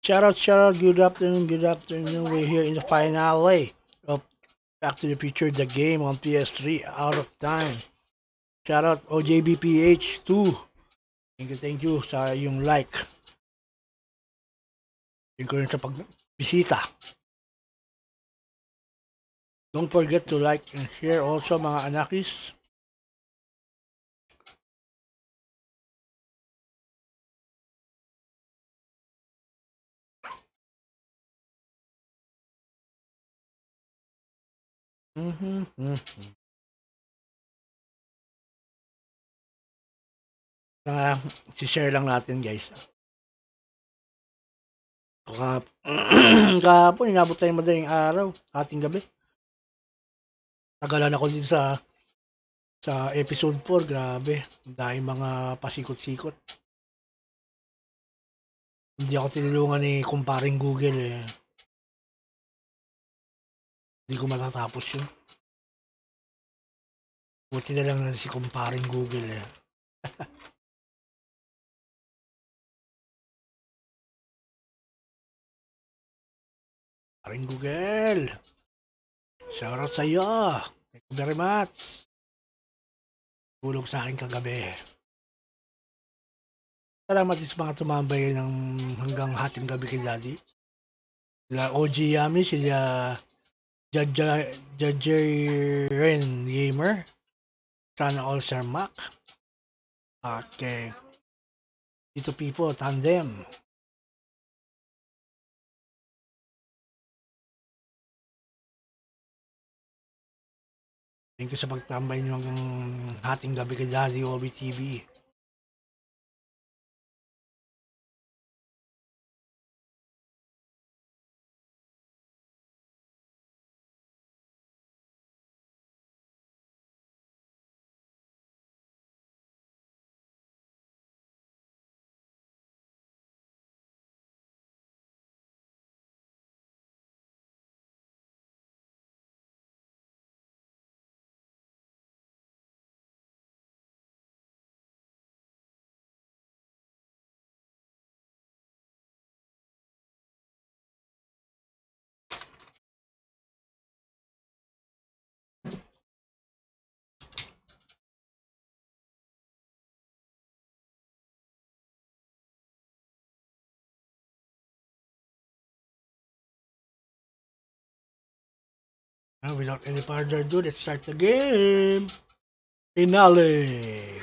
Shout out, good afternoon, good afternoon. We're here in the finale of Back to the Future, the game on PS3, out of time. Shout out OJBPH2. Thank you sa yung like. Thank you rin sa pagbisita. Don't forget to like and share also mga anakis. Si-share lang natin guys. Kahapon, inabot tayo madaling araw, ating gabi. Tagalan ako din sa episode 4, grabe. Dahil mga pasikot-sikot. Hindi ako tinulungan ni kumparing Google eh. Hindi ko matatapos yun. Buti na lang na si kumparing Google eh. Kumparing Google. Shoutout sa iyo. Thank you very much. Tulog sa akin kagabi. Salamat din sa mga tumambay ng hanggang hating gabi kay Daddy. Sila OG Yami, sila Ren Gamer. Sana all Sir Mac. Okay. Dito people, tandem. Thank you sa pagtambay ng hating gabi kay Dadi Obi TV. Now, without any further ado, let's start the game. Finale.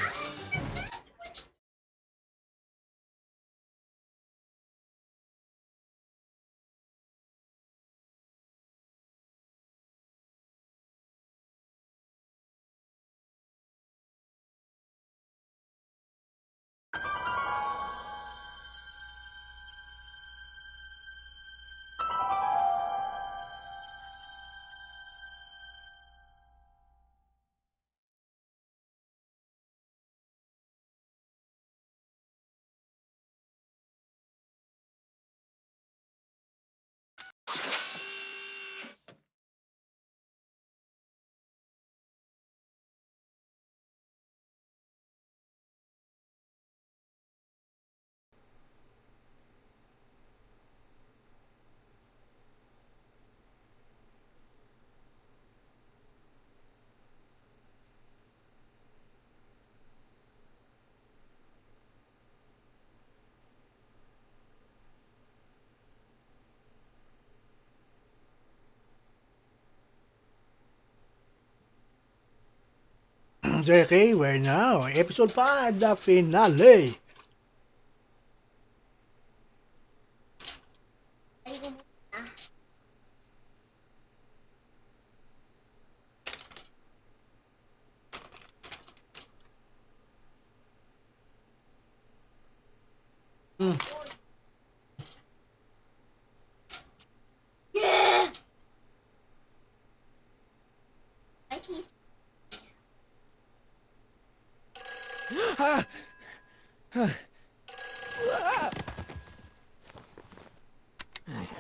Okay, we're now episode 5, the finale.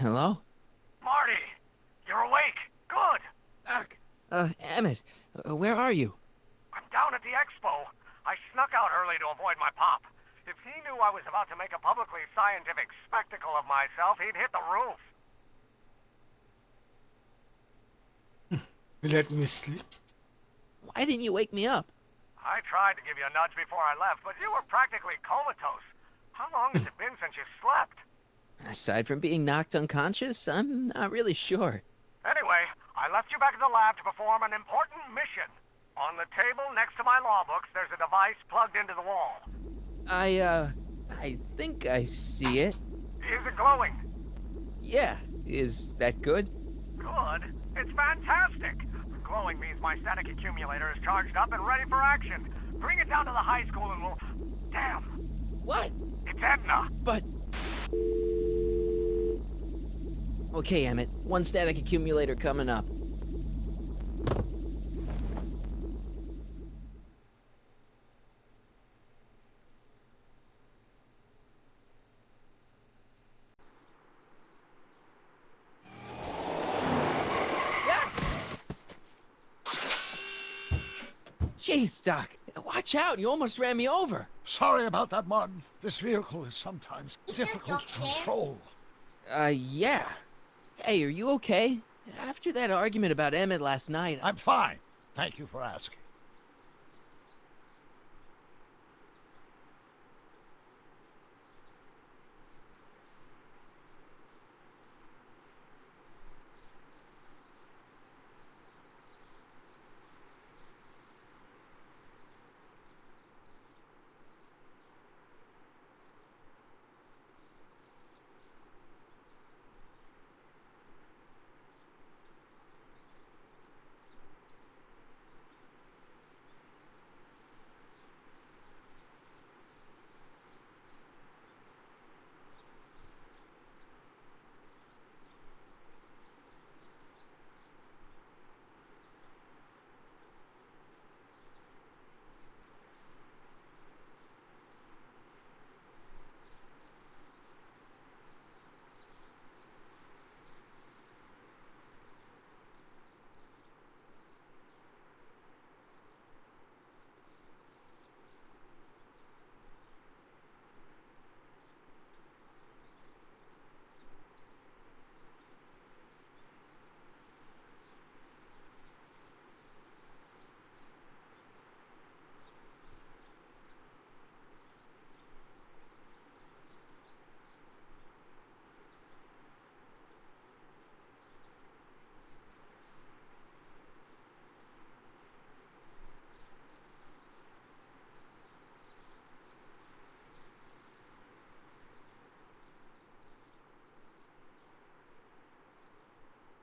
Hello? Marty, you're awake. Good. Emmett, where are you? I'm down at the expo. I snuck out early to avoid my pop. If he knew I was about to make a publicly scientific spectacle of myself, he'd hit the roof. Let me sleep. Why didn't you wake me up? I tried to give you a nudge before I left, but you were practically comatose. How long has it been since you slept? Aside from being knocked unconscious, I'm not really sure. Anyway, I left you back at the lab to perform an important mission. On the table next to my law books, there's a device plugged into the wall. I think I see it. Is it glowing? Yeah, is that good? Good. It's fantastic. Glowing means my static accumulator is charged up and ready for action. Bring it down to the high school and we'll... Damn. What? It's Edna. But... Okay, Emmett. One static accumulator coming up. Jeez, Doc. Watch out. You almost ran me over. Sorry about that, Martin. This vehicle is sometimes difficult to control. Yeah. Hey, are you okay? After that argument about Emmett last night... I'm fine. Thank you for asking.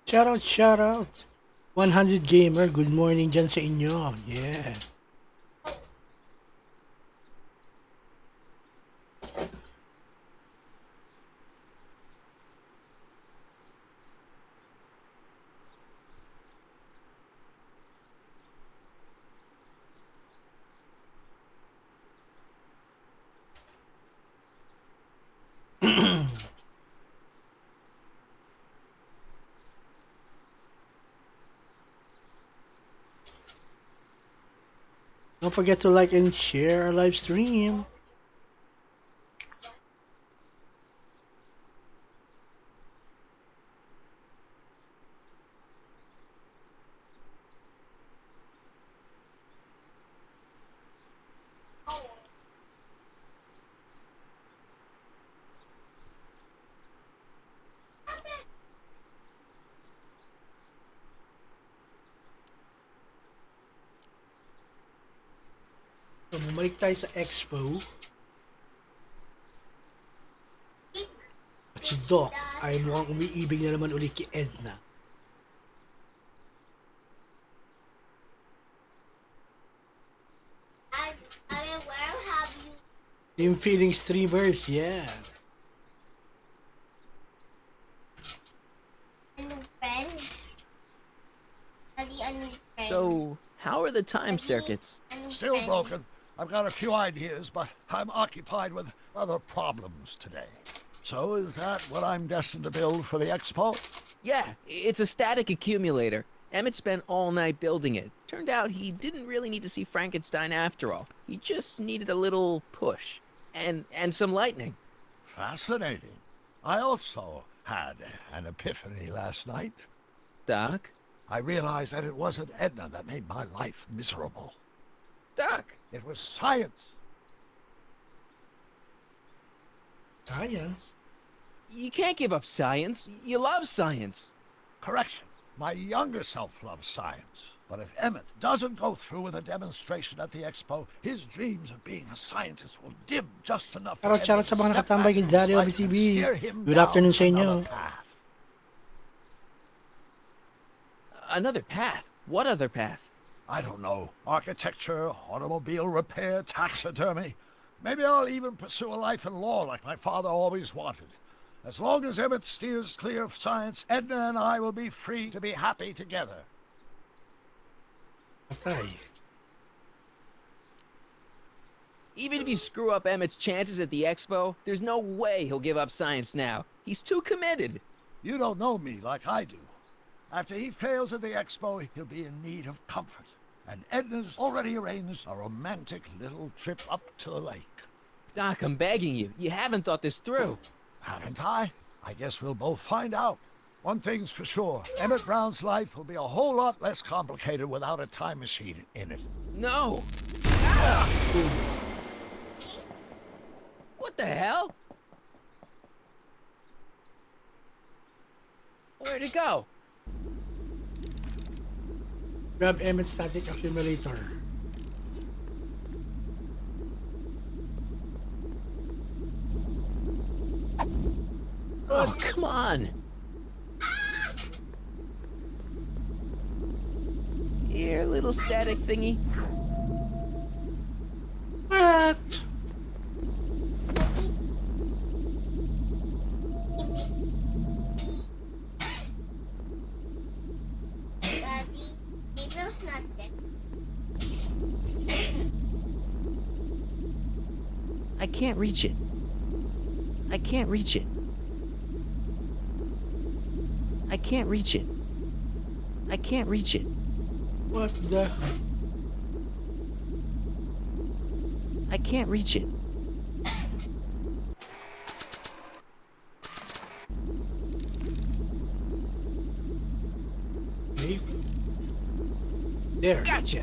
Shout out, shout out. 100 Gamer, good morning dyan sa inyo. Yeah. Don't forget to like and share our live stream. So, bumalik tayo sa expo. At si Doc ay mukhang umiibig na naman ulit kay Edna. Where have you Team Feeling Streamers, yeah. a new friend? Daddy, a new friend. So, how are the time circuits? A new Still friend. broken. I've got a few ideas, but I'm occupied with other problems today. So is that what I'm destined to build for the expo? Yeah, it's a static accumulator. Emmett spent all night building it. Turned out he didn't really need to see Frankenstein after all. He just needed a little push. and some lightning. Fascinating. I also had an epiphany last night. Doc? I realized that it wasn't Edna that made my life miserable. Doc! It was science. Science? You can't give up science. You love science. Correction. My younger self loves science. But if Emmett doesn't go through with a demonstration at the expo, his dreams of being a scientist will dim just enough for Shoutout sa mga Emmett to step nakatambay back kay in his Dadi Obi life and TV. steer him Good down afternoon sa inyo. another path. Another path? What other path? I don't know. Architecture, automobile repair, taxidermy. Maybe I'll even pursue a life in law like my father always wanted. As long as Emmett steers clear of science, Edna and I will be free to be happy together. Patay. Even if you screw up Emmett's chances at the expo, there's no way he'll give up science now. He's too committed. You don't know me like I do. After he fails at the expo, he'll be in need of comfort. And Edna's already arranged a romantic little trip up to the lake. Doc, I'm begging you. You haven't thought this through. Haven't I? I guess we'll both find out. One thing's for sure. Emmett Brown's life will be a whole lot less complicated without a time machine in it. No! Ah! What the hell? Where'd it go? Grab Emmet static accumulator. Oh, come on! Here, little static thingy. What? Daddy, Gabriel's not there. I can't reach it. I can't reach it. I can't reach it. I can't reach it. What the? I can't reach it. Okay. There. Gotcha!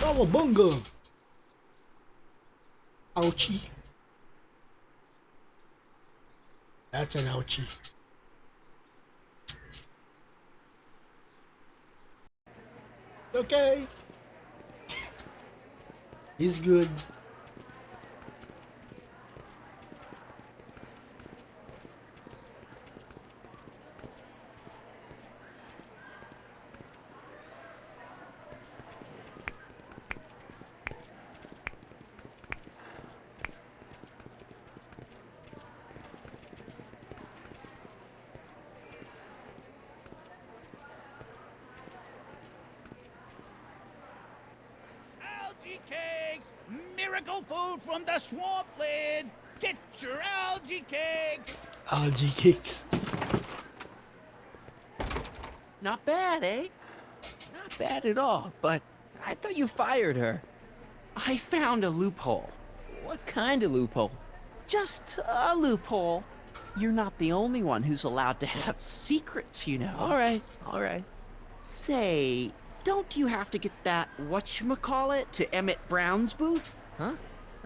Cowabunga! Ouchie. That's an ouchie. Okay. He's good. Algae cakes! Miracle food from the swampland! Get your algae cakes! Algae cakes. Not bad, eh? Not bad at all, but I thought you fired her. I found a loophole. What kind of loophole? Just a loophole. You're not the only one who's allowed to have secrets, you know. All right, all right. Say, don't you have to get that whatchamacallit to Emmett Brown's booth? Huh?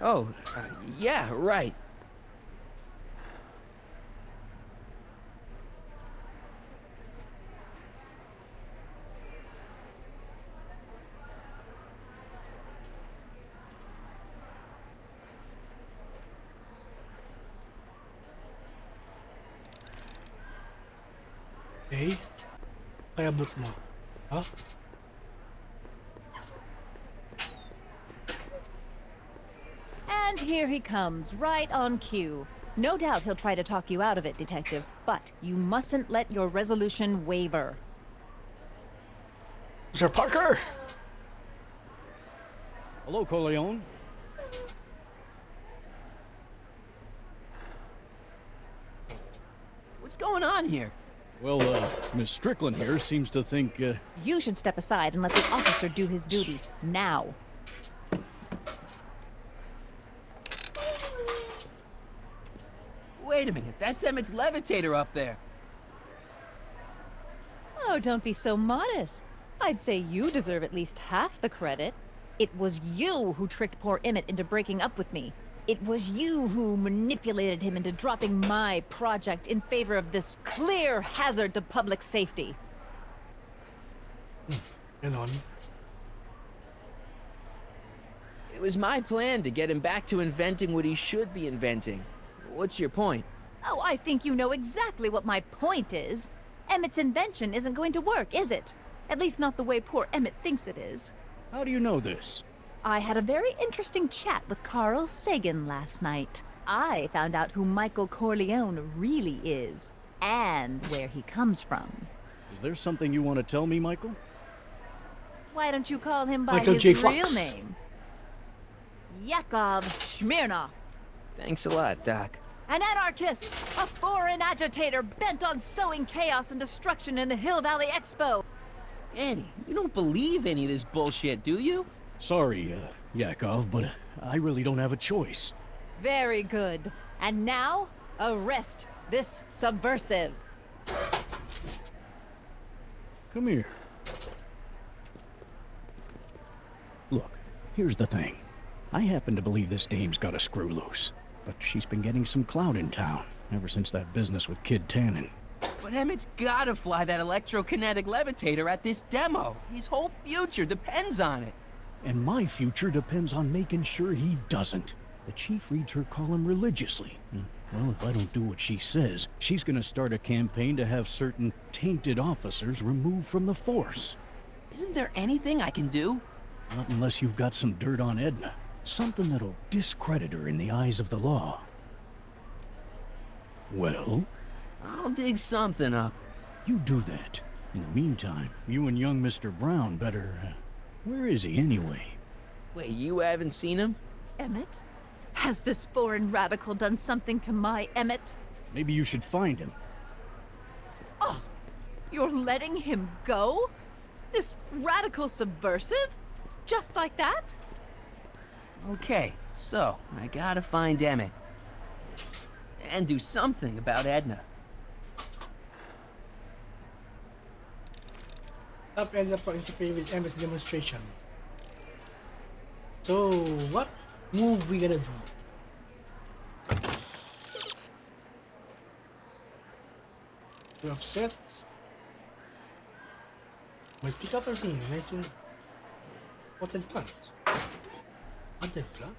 Oh, yeah, right. Okay. Kaya boot mo. Huh? And here he comes, right on cue. No doubt he'll try to talk you out of it, Detective, but you mustn't let your resolution waver. Mr. Parker! Hello, Corleone. What's going on here? Well, Miss Strickland here seems to think, You should step aside and let the officer do his duty. Now. Wait a minute, that's Emmett's levitator up there. Oh, don't be so modest. I'd say you deserve at least half the credit. It was you who tricked poor Emmett into breaking up with me. It was you who manipulated him into dropping my project in favor of this clear hazard to public safety. Ganon. It was my plan to get him back to inventing what he should be inventing. What's your point? Oh, I think you know exactly what my point is. Emmett's invention isn't going to work, is it? At least not the way poor Emmett thinks it is. how do you know this? I had a very interesting chat with Carl Sagan last night. I found out who Michael Corleone really is, and where he comes from. Is there something you want to tell me, Michael? Why don't you call him by Michael his J. Fox. real name? Yakov Smirnov. Thanks a lot, Doc. An anarchist! A foreign agitator bent on sowing chaos and destruction in the Hill Valley Expo! Annie, you don't believe any of this bullshit, do you? Sorry, Yakov, but I really don't have a choice. Very good. And now, arrest this subversive. Come here. Look, here's the thing. I happen to believe this dame's got a screw loose, but she's been getting some clout in town ever since that business with Kid Tannen. But Emmett's gotta fly that electrokinetic levitator at this demo. His whole future depends on it. And my future depends on making sure he doesn't. The chief reads her column religiously. Well, if I don't do what she says, she's gonna start a campaign to have certain tainted officers removed from the force. Isn't there anything I can do? Not unless you've got some dirt on Edna. Something that'll discredit her in the eyes of the law. Well? I'll dig something up. You do that. In the meantime, you and young Mr. Brown better... where is he anyway? Wait, you haven't seen him? Emmett? Has this foreign radical done something to my Emmett? Maybe you should find him. Oh, you're letting him go? This radical subversive? Just like that? Okay, so I gotta find Emmett. And do something about Edna. Stop Edna from interfering with Emmett's demonstration. So, what move we gonna do? You're upset? Might pick up everything. Nice and potted plant. Potted plant?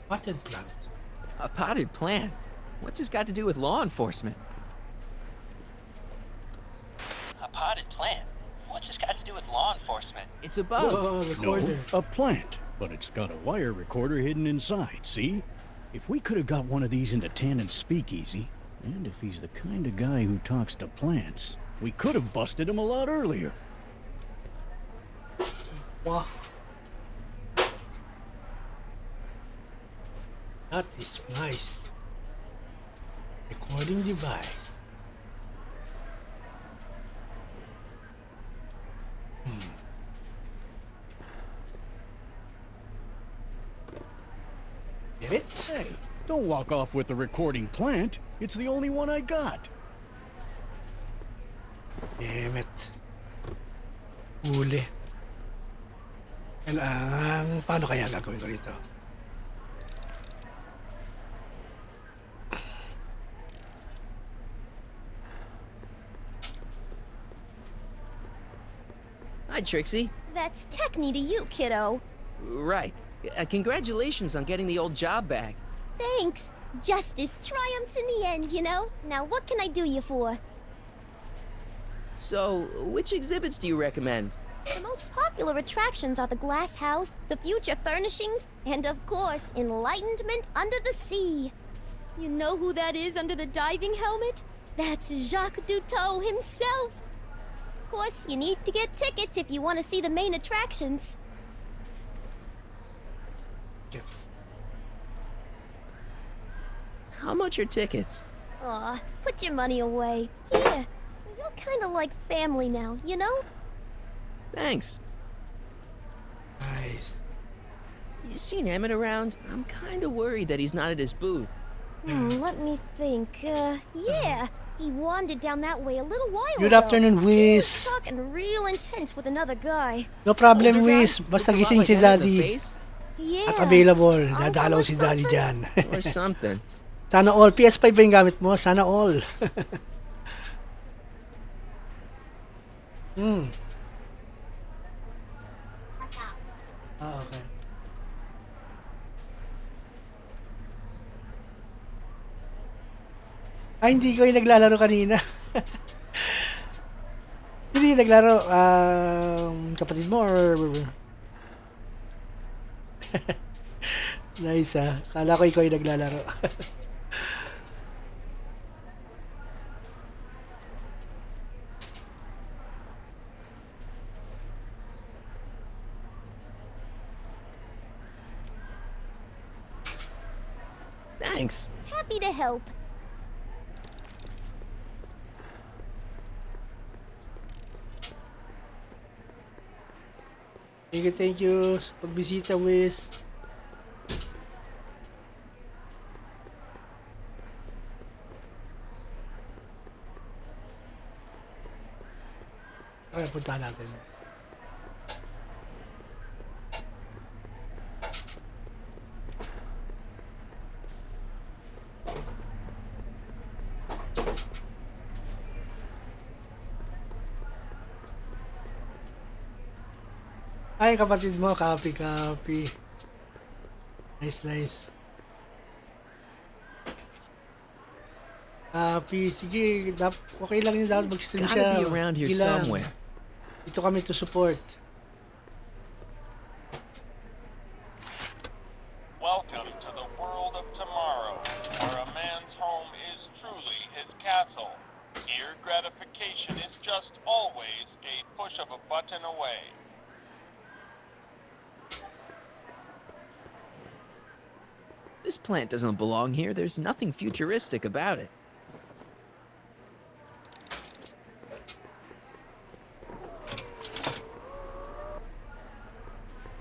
Potted plant. A potted plant? What's this got to do with law enforcement? A potted plant? What's this got to do with law enforcement? It's a bug. Whoa, recorder. No, a plant. But it's got a wire recorder hidden inside, see? If we could have got one of these into Tannen's speakeasy, and if he's the kind of guy who talks to plants, we could have busted him a lot earlier. Wow. That is nice. Recording device. Get it? Hey, don't walk off with the recording plant. It's the only one I got. Damn it. Huli. Kailangan, paano kaya gagawin ko dito? Hi, Trixie. That's techni to you, kiddo. Right. Congratulations on getting the old job back. Thanks. Justice triumphs in the end, you know? Now what can I do you for? So, which exhibits do you recommend? The most popular attractions are the Glass House, the Future Furnishings, and of course, Enlightenment Under the Sea. You know who that is under the diving helmet? That's Jacques Cousteau himself. Of course, you need to get tickets if you want to see the main attractions. Get. much are tickets? Aw, put your money away. Here, you're kind of like family now, you know? Thanks. Nice. You seen Emmett around? I'm kind of worried that he's not at his booth. Let me think. Yeah, he wandered down that way a little while Good ago. afternoon, He Wiz. was talking real intense with another guy. No problem, Older guy? Wiz. Basta Looked a lot gising like si Emmett in the Daddy. face? Yeah. At available. Uncle Dadalaw or si Daddy something? dyan. Or something. Sana all. PS5 ba yung gamit mo? Sana all. Ah, okay. Ay, hindi ko yung naglalaro kanina. Hindi naglaro. Kapatid mo or... Nice ah. Kala ko ikaw yung naglalaro. Thanks. Happy to help. Thank you. Sa pagbisita, Wiz. Okay, punta natin. Ay, kapatid mo, copy. Nice. Copy, sige, okay lang yun, dapat mag-stream Gotta siya. be around here Sige lang. somewhere. Dito kami to support. Welcome to the world of tomorrow, where a man's home is truly his castle. Here, gratification is just always a push of a button away. This plant doesn't belong here. There's nothing futuristic about it.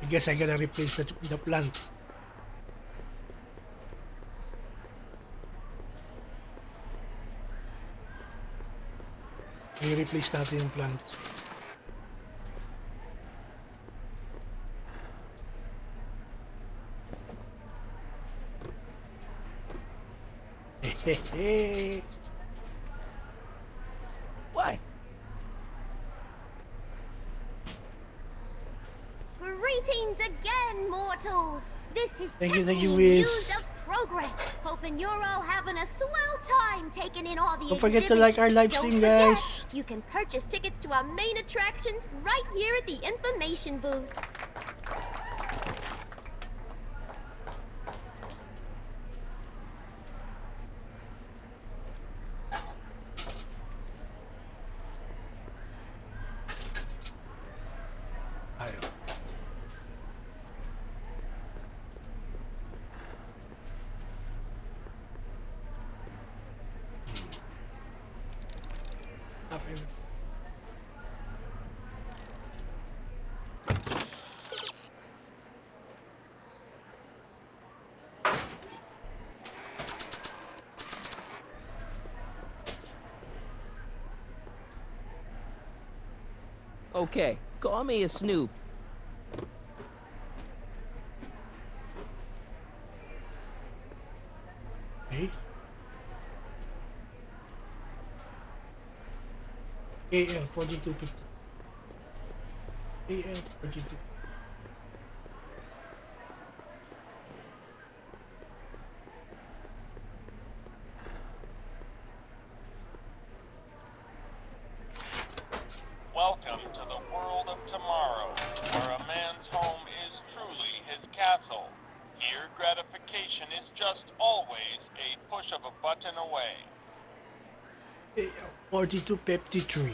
I guess I gotta replace the plant. I-replace natin yung plant. Hehehe. Why? Greetings again, mortals. This is Thank you, Tiffany, Wiz. News of Progress. Hoping you're all having a swell time taking in all the Don't forget to exhibits. like our live Don't stream, forget, guys. You can purchase tickets to our main attractions right here at the information booth. Ayaw. Happen. Okay, call me a snoop. Okay. AL 4250. AL 42. Welcome to the world of tomorrow, where a man's home is truly his castle. Here, gratification is just always a push of a button away. AL 4253.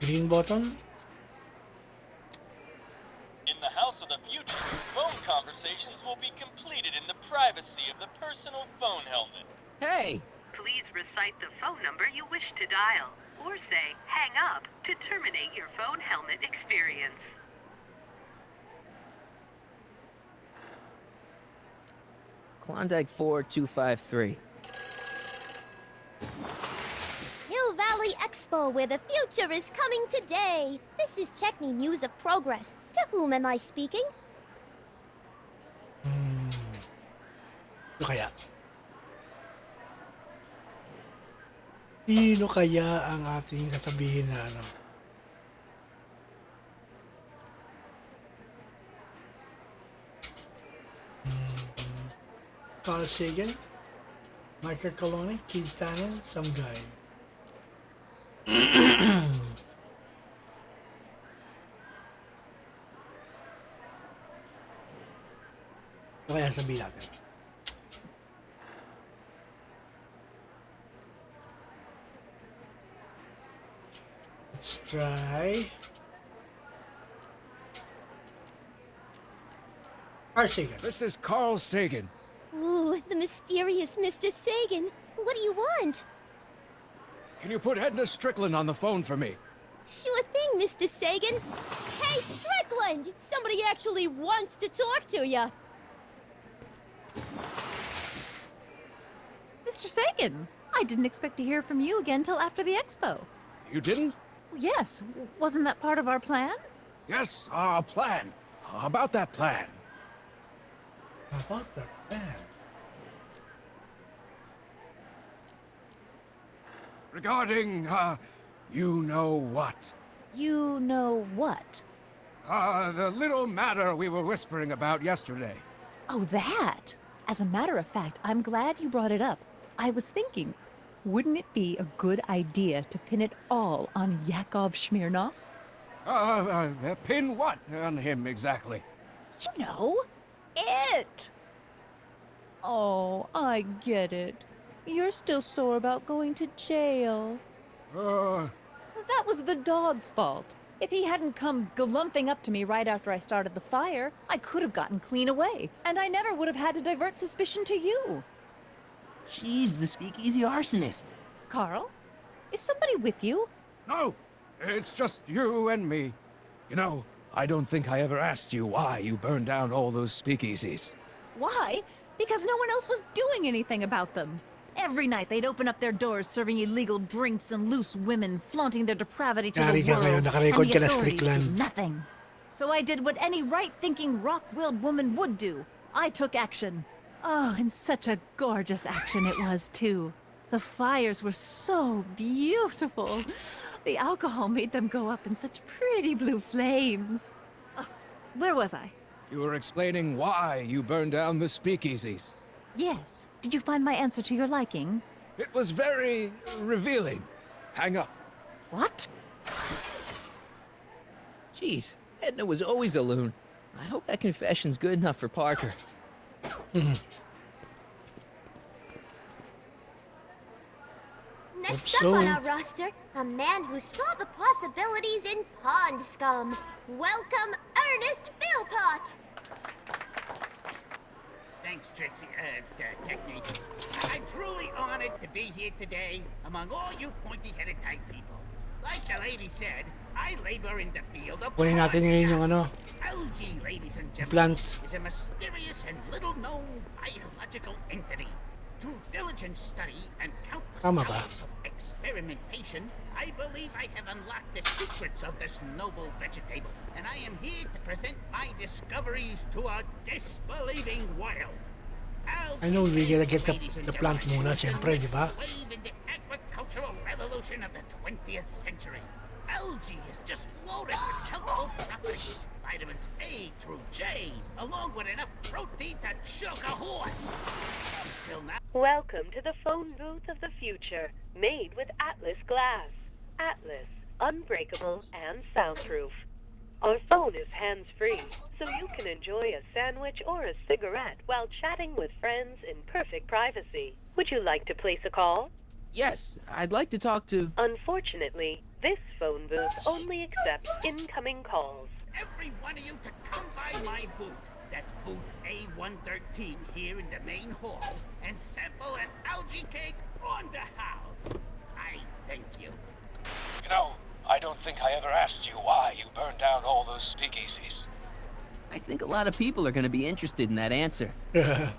Green button? cite the phone number you wish to dial, or say hang up to terminate your phone helmet experience. Klondike 4253. Hill Valley Expo, where the future is coming today. This is Checkney Muse of Progress. To whom am I speaking? Sino kaya? Sino kaya ang ating sasabihin na ano? Carl Sagan, Michael Coloni, Keith Tannen, some guy. Ano kaya sabihin natin? Let's try Carl Sagan. This is Carl Sagan. Ooh, the mysterious Mr. Sagan. What do you want? Can you put Edna Strickland on the phone for me? Sure thing, Mr. Sagan. Hey, Strickland! Somebody actually wants to talk to you. Mr. Sagan, I didn't expect to hear from you again till after the expo. You didn't? Yes, wasn't that part of our plan? Yes, our plan. About that plan. About that plan? Regarding, you know what? You know what? The little matter we were whispering about yesterday. Oh, that! As a matter of fact, I'm glad you brought it up. I was thinking, wouldn't it be a good idea to pin it all on Yakov Smirnov? Pin what on him exactly? You know, it! Oh, I get it. You're still sore about going to jail. That was the dog's fault. If he hadn't come galumping up to me right after I started the fire, I could have gotten clean away, and I never would have had to divert suspicion to you. She's the speakeasy arsonist. Carl, is somebody with you? No, it's just you and me. You know, I don't think I ever asked you why you burned down all those speakeasies. Why? Because no one else was doing anything about them. Every night they'd open up their doors serving illegal drinks and loose women, flaunting their depravity to the Yari ka world, ngayon, and nakarecord the ka na, authorities did Strickland. nothing. So I did what any right-thinking, rock-willed woman would do. I took action. Oh, and such a gorgeous action it was, too. The fires were so beautiful. The alcohol made them go up in such pretty blue flames. Where was I? You were explaining why you burned down the speakeasies. Yes. Did you find my answer to your liking? It was very revealing. Hang up. What? Jeez, Edna was always a loon. I hope that confession's good enough for Parker. Next up on our roster, a man who saw the possibilities in pond scum. Welcome, Ernest Philpott. Thanks, Trixie, Technique. I'm truly honored to be here today among all you pointy-headed type people. Like the lady said, I labor in the field of Kunin natin ngayon yung ano, algae, ladies and gentlemen, plant. is a mysterious and little-known biological entity. Through diligent study and countless Tama ba? hours of experimentation, I believe I have unlocked the secrets of this noble vegetable, and I am here to present my discoveries to a disbelieving world. I know we gotta get the plant muna, siyempre, di ba? Wave in the agricultural revolution of the 20th century. Algae is just loaded with helpful properties. Vitamins A through J, along with enough protein to choke a horse. Until now. Welcome to the phone booth of the future, made with Atlas glass. Atlas, unbreakable and soundproof. Our phone is hands-free, so you can enjoy a sandwich or a cigarette while chatting with friends in perfect privacy. Would you like to place a call? Yes, I'd like to talk to... Unfortunately, this phone booth only accepts incoming calls. Every one of you to come by my booth. That's booth A113 here in the main hall, and sample an algae cake On the house. I thank you. You know, I don't think I ever asked you why you burned down all those speakeasies. I think a lot of people are going to be interested in that answer. Thank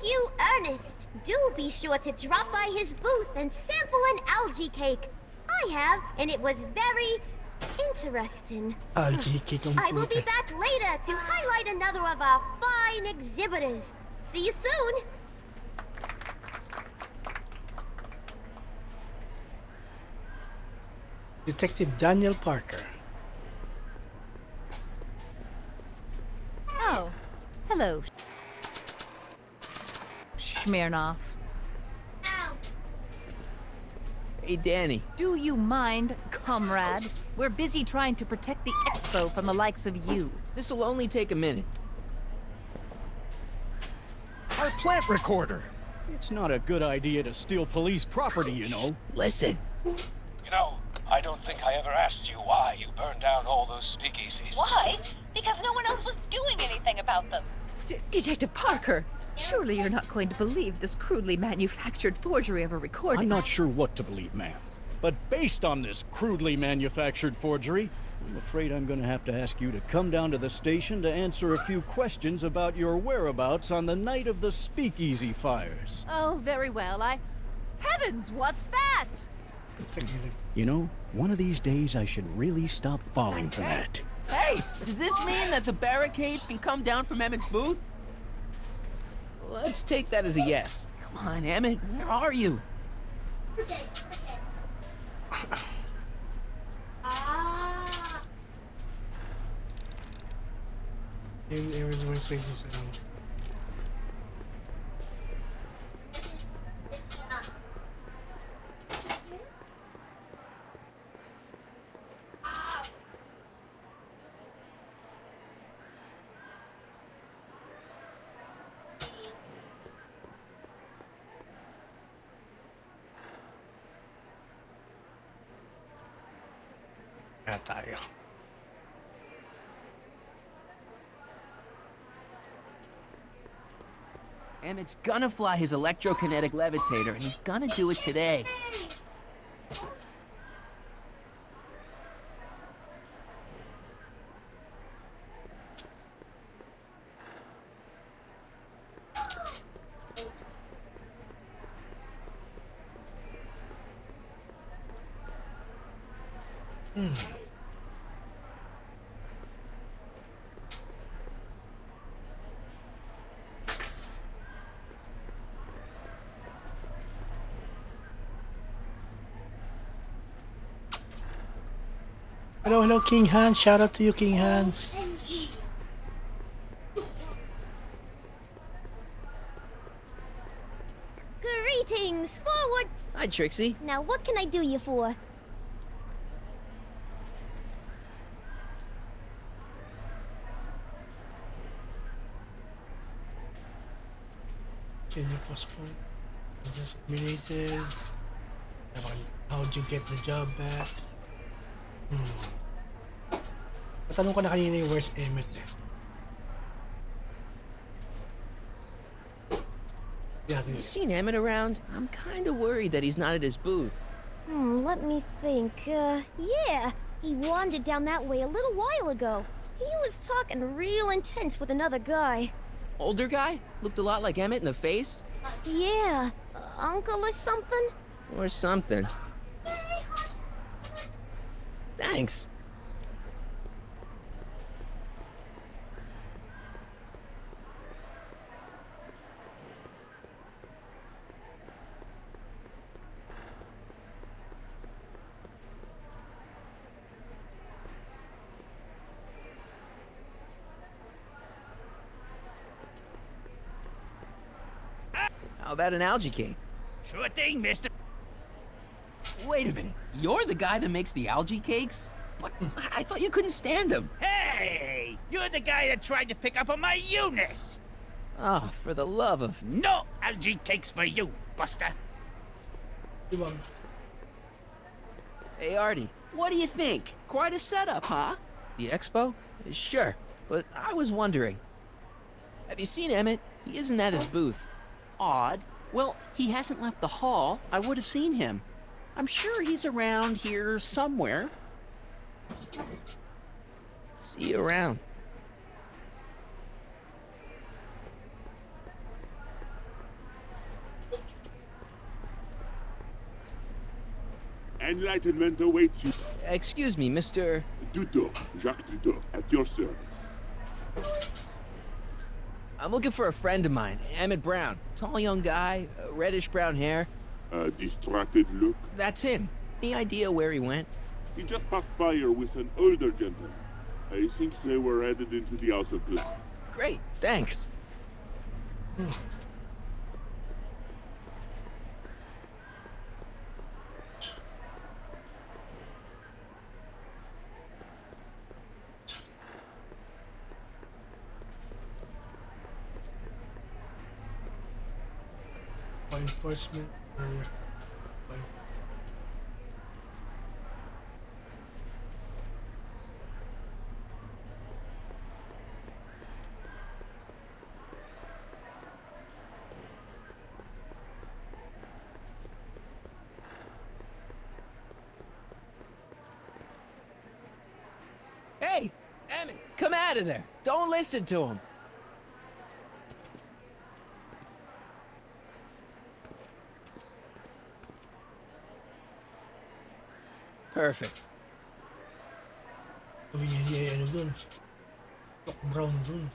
you, Ernest. Do be sure to drop by his booth and sample an algae cake. I have, and it was very interesting. Algae cake ang I will be puta. back later to highlight another of our fine exhibitors. See you soon. Detective Daniel Parker. Oh, hello. Smirnoff. Hey, Danny. Do you mind, comrade? We're busy trying to protect the expo from the likes of you. This'll only take a minute. Our plant recorder! It's not a good idea to steal police property, you know. Listen. You know, I don't think I ever asked you why you burned down all those speakeasies. Why? Because no one else was doing anything about them. Detective Parker, surely you're not going to believe this crudely manufactured forgery of a recording. I'm not sure what to believe, ma'am. But based on this crudely manufactured forgery, I'm afraid I'm going to have to ask you to come down to the station to answer a few questions about your whereabouts on the night of the speakeasy fires. Oh, very well. Heavens, what's that? You know, one of these days I should really stop falling for that. Hey, does this mean that the barricades can come down from Emmett's booth? Let's take that as a yes. Come on, Emmett, where are you? Everyone's faces around. Kaya tayo. Emmett's gonna fly his electrokinetic levitator, and he's gonna do it today. Hello, King Hans. Shout out to you, King Hans. Greetings, forward. Hi, Trixie. Now, what can I do you for? Can you postpone? Just terminated. How'd you get the job back? Natanong ko na kanina yung where's Emmett eh. You seen Emmett around? I'm kind of worried that he's not at his booth. Let me think. Yeah. He wandered down that way a little while ago. He was talking real intense with another guy. Older guy? Looked a lot like Emmett in the face? Yeah. Uncle or something? Or something. Thanks. How about an algae cake? Sure thing, mister. Wait a minute. You're the guy that makes the algae cakes? But I thought you couldn't stand them. Hey! You're the guy that tried to pick up on my Eunice! Oh, for the love of... No algae cakes for you, Buster! Hey, Artie, what do you think? Quite a setup, huh? The expo? Sure, but I was wondering. Have you seen Emmett? He isn't at his booth. Odd. Well, he hasn't left the hall. I would have seen him. I'm sure he's around here somewhere. See you around. Enlightenment awaits you. Excuse me, Mr. Duto, Jacques Duto, at your service. I'm looking for a friend of mine, Emmett Brown. Tall young guy, reddish-brown hair. A distracted look. That's him. Any idea where he went? He just passed by here with an older gentleman. I think they were headed into the House of Glass. Great, thanks. Law enforcement or Hey, Emmett, come out of there. Don't listen to him. Perfect. sabi niya hindi ano dun. Doc Brown dun.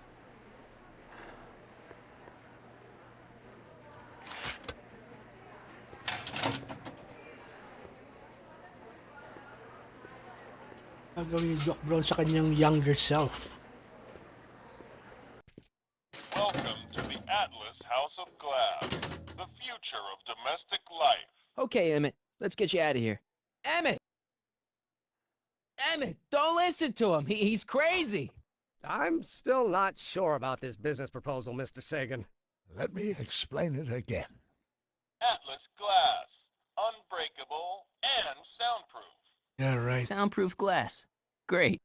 Gagawin ni Doc Brown sa kanyang younger self. Welcome to the Atlas House of Glass, the future of domestic life. Okay, Emmett, let's get you out of here. Emmett! Emmett, don't listen to him. He's crazy. I'm still not sure about this business proposal, Mr. Sagan. Let me explain it again. Atlas Glass, unbreakable and soundproof. Yeah, right. Soundproof glass. Great.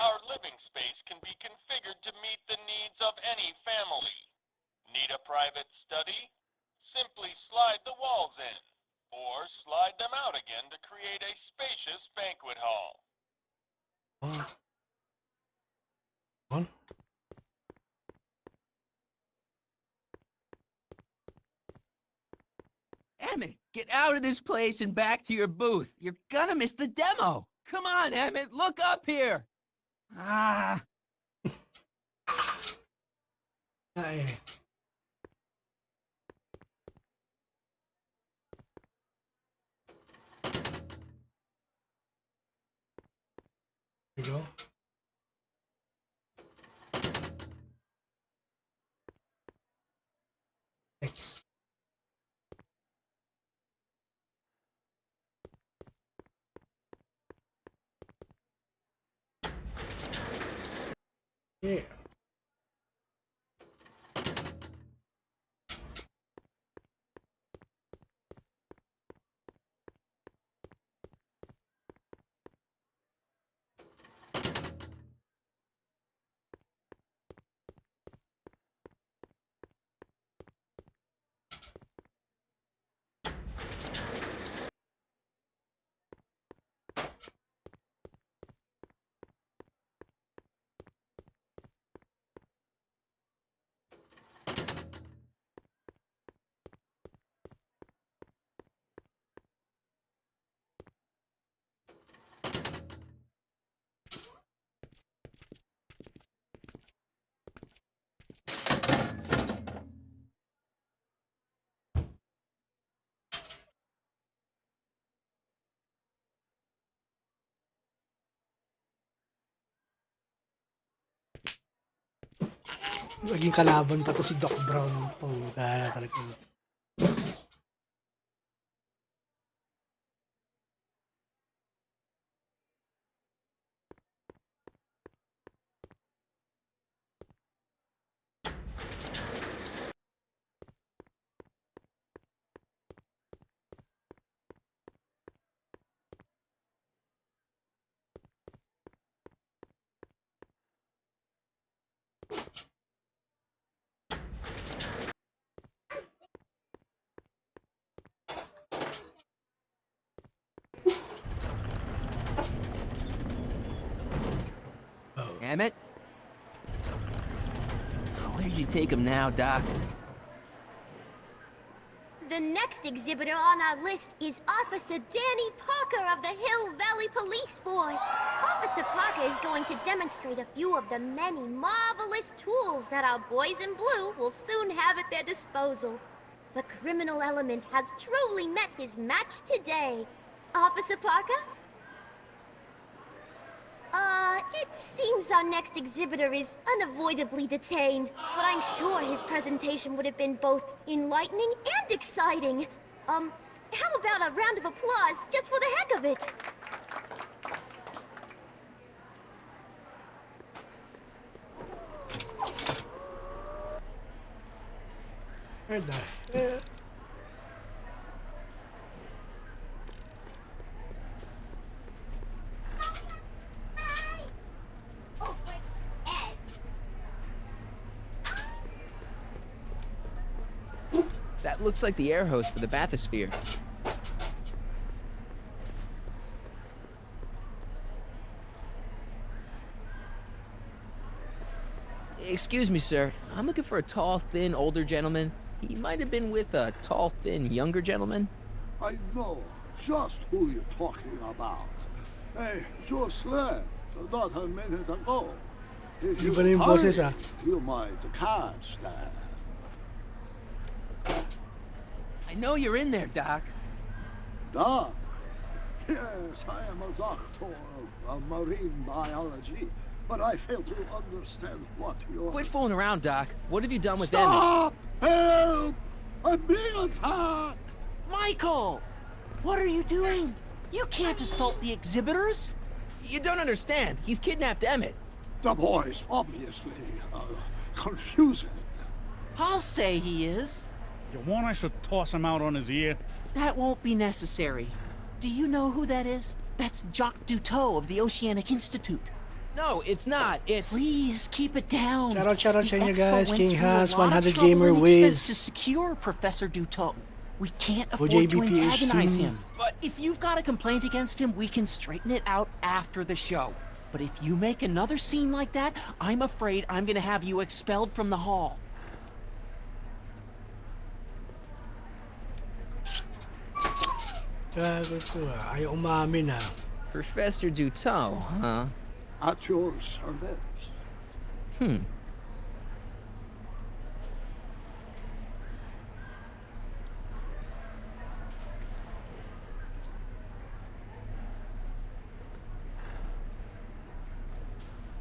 Our living space can be configured to meet the needs of any family. Need a private study? Simply slide the walls in, or slide them out again to create a spacious banquet hall. One. Emmett, get out of this place and back to your booth. You're gonna miss the demo. Come on, Emmett, look up here. Ah. Ay. There you go. X. Yeah. Naging kalaban pa to si Doc Brown. Puta talaga. Emmett? Where'd you take him now, Doc? The next exhibitor on our list is Officer Danny Parker of the Hill Valley Police Force. Officer Parker is going to demonstrate a few of the many marvelous tools that our boys in blue will soon have at their disposal. The criminal element has truly met his match today. Officer Parker? It seems our next exhibitor is unavoidably detained, but I'm sure his presentation would have been both enlightening and exciting. How about a round of applause just for the heck of it? Where the hell? That looks like the air hose for the bathysphere. Excuse me, sir. I'm looking for a tall, thin, older gentleman. He might have been with a tall, thin, younger gentleman. I know just who you're talking about. Hey, just left, not a minute ago. If you Iba na yung boses, hurry, you might catch that. I know you're in there, Doc. Doc? Yes, I am a doctor of marine biology, but I fail to understand what you're... Quit fooling around, Doc. What have you done with Stop! Emmett? Help! I'm being attacked! Michael! What are you doing? You can't assault the exhibitors! You don't understand. He's kidnapped Emmett. The boy's obviously confused. I'll say he is. You want I should toss him out on his ear? That won't be necessary. Do you know who that is? That's Jacques Duteau of the Oceanic Institute. No, it's not. It's... Please keep it down. Shout out sa inyo The guys. Expo King went through Hans, a lot of 100 trouble Gamer and expense Wiz. to secure Professor Duteau. We can't afford to JBP antagonize too. him. But if you've got a complaint against him, we can straighten it out after the show. But if you make another scene like that, I'm afraid I'm gonna have you expelled from the hall. Gago to ayaw umamin Professor Duteau, huh? At your service.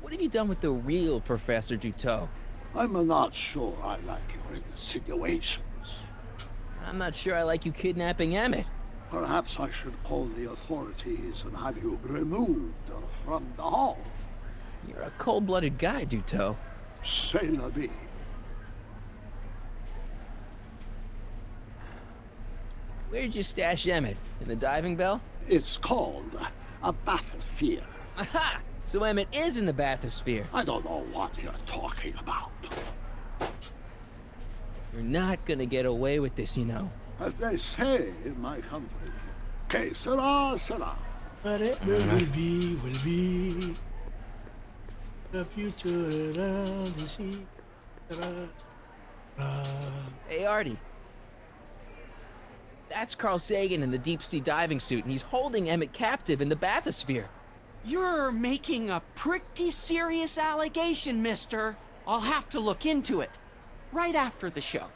What have you done with the real Professor Duteau? I'm not sure I like your insinuations. I'm not sure I like you kidnapping Emmett. Perhaps I should call the authorities and have you removed from the hall. You're a cold-blooded guy, Duteau. C'est la vie. Where'd you stash Emmett? In the diving bell? It's called a bathysphere. Aha! So Emmett is in the bathysphere. I don't know what you're talking about. You're not gonna get away with this, you know. As they say in my country, que sera, sera. But it will be the future around the sea. Hey, Artie. That's Carl Sagan in the deep-sea diving suit, and he's holding Emmett captive in the bathysphere. You're making a pretty serious allegation, mister. I'll have to look into it. Right after the show.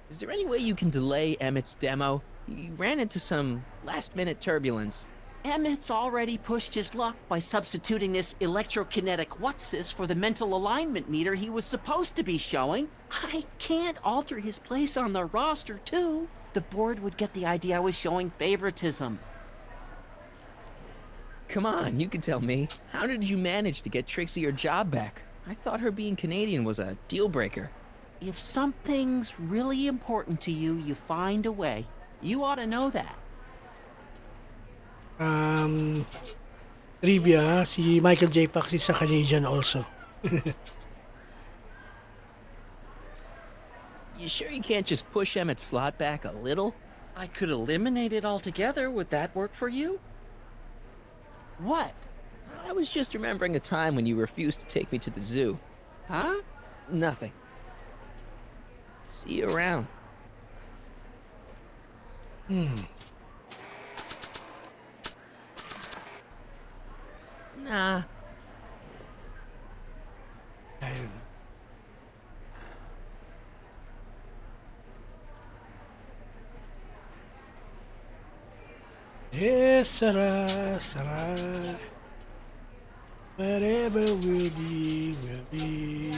Is there any way you can delay Emmett's demo? He ran into some last-minute turbulence. Emmett's already pushed his luck by substituting this electrokinetic whatsis for the mental alignment meter he was supposed to be showing. I can't alter his place on the roster, too. The board would get the idea I was showing favoritism. Come on, you can tell me. How did you manage to get Trixie her job back? I thought her being Canadian was a deal-breaker. If something's really important to you, you find a way. You ought to know that. Trivia, si Michael J. Fox is a Canadian also. You sure you can't just push Emmett's slot back a little? I could eliminate it altogether. Would that work for you? What? I was just remembering a time when you refused to take me to the zoo. Huh? Nothing. See you around. Nah. Ayun. Yes, Sarah, Sarah. Wherever we'll be, we'll be.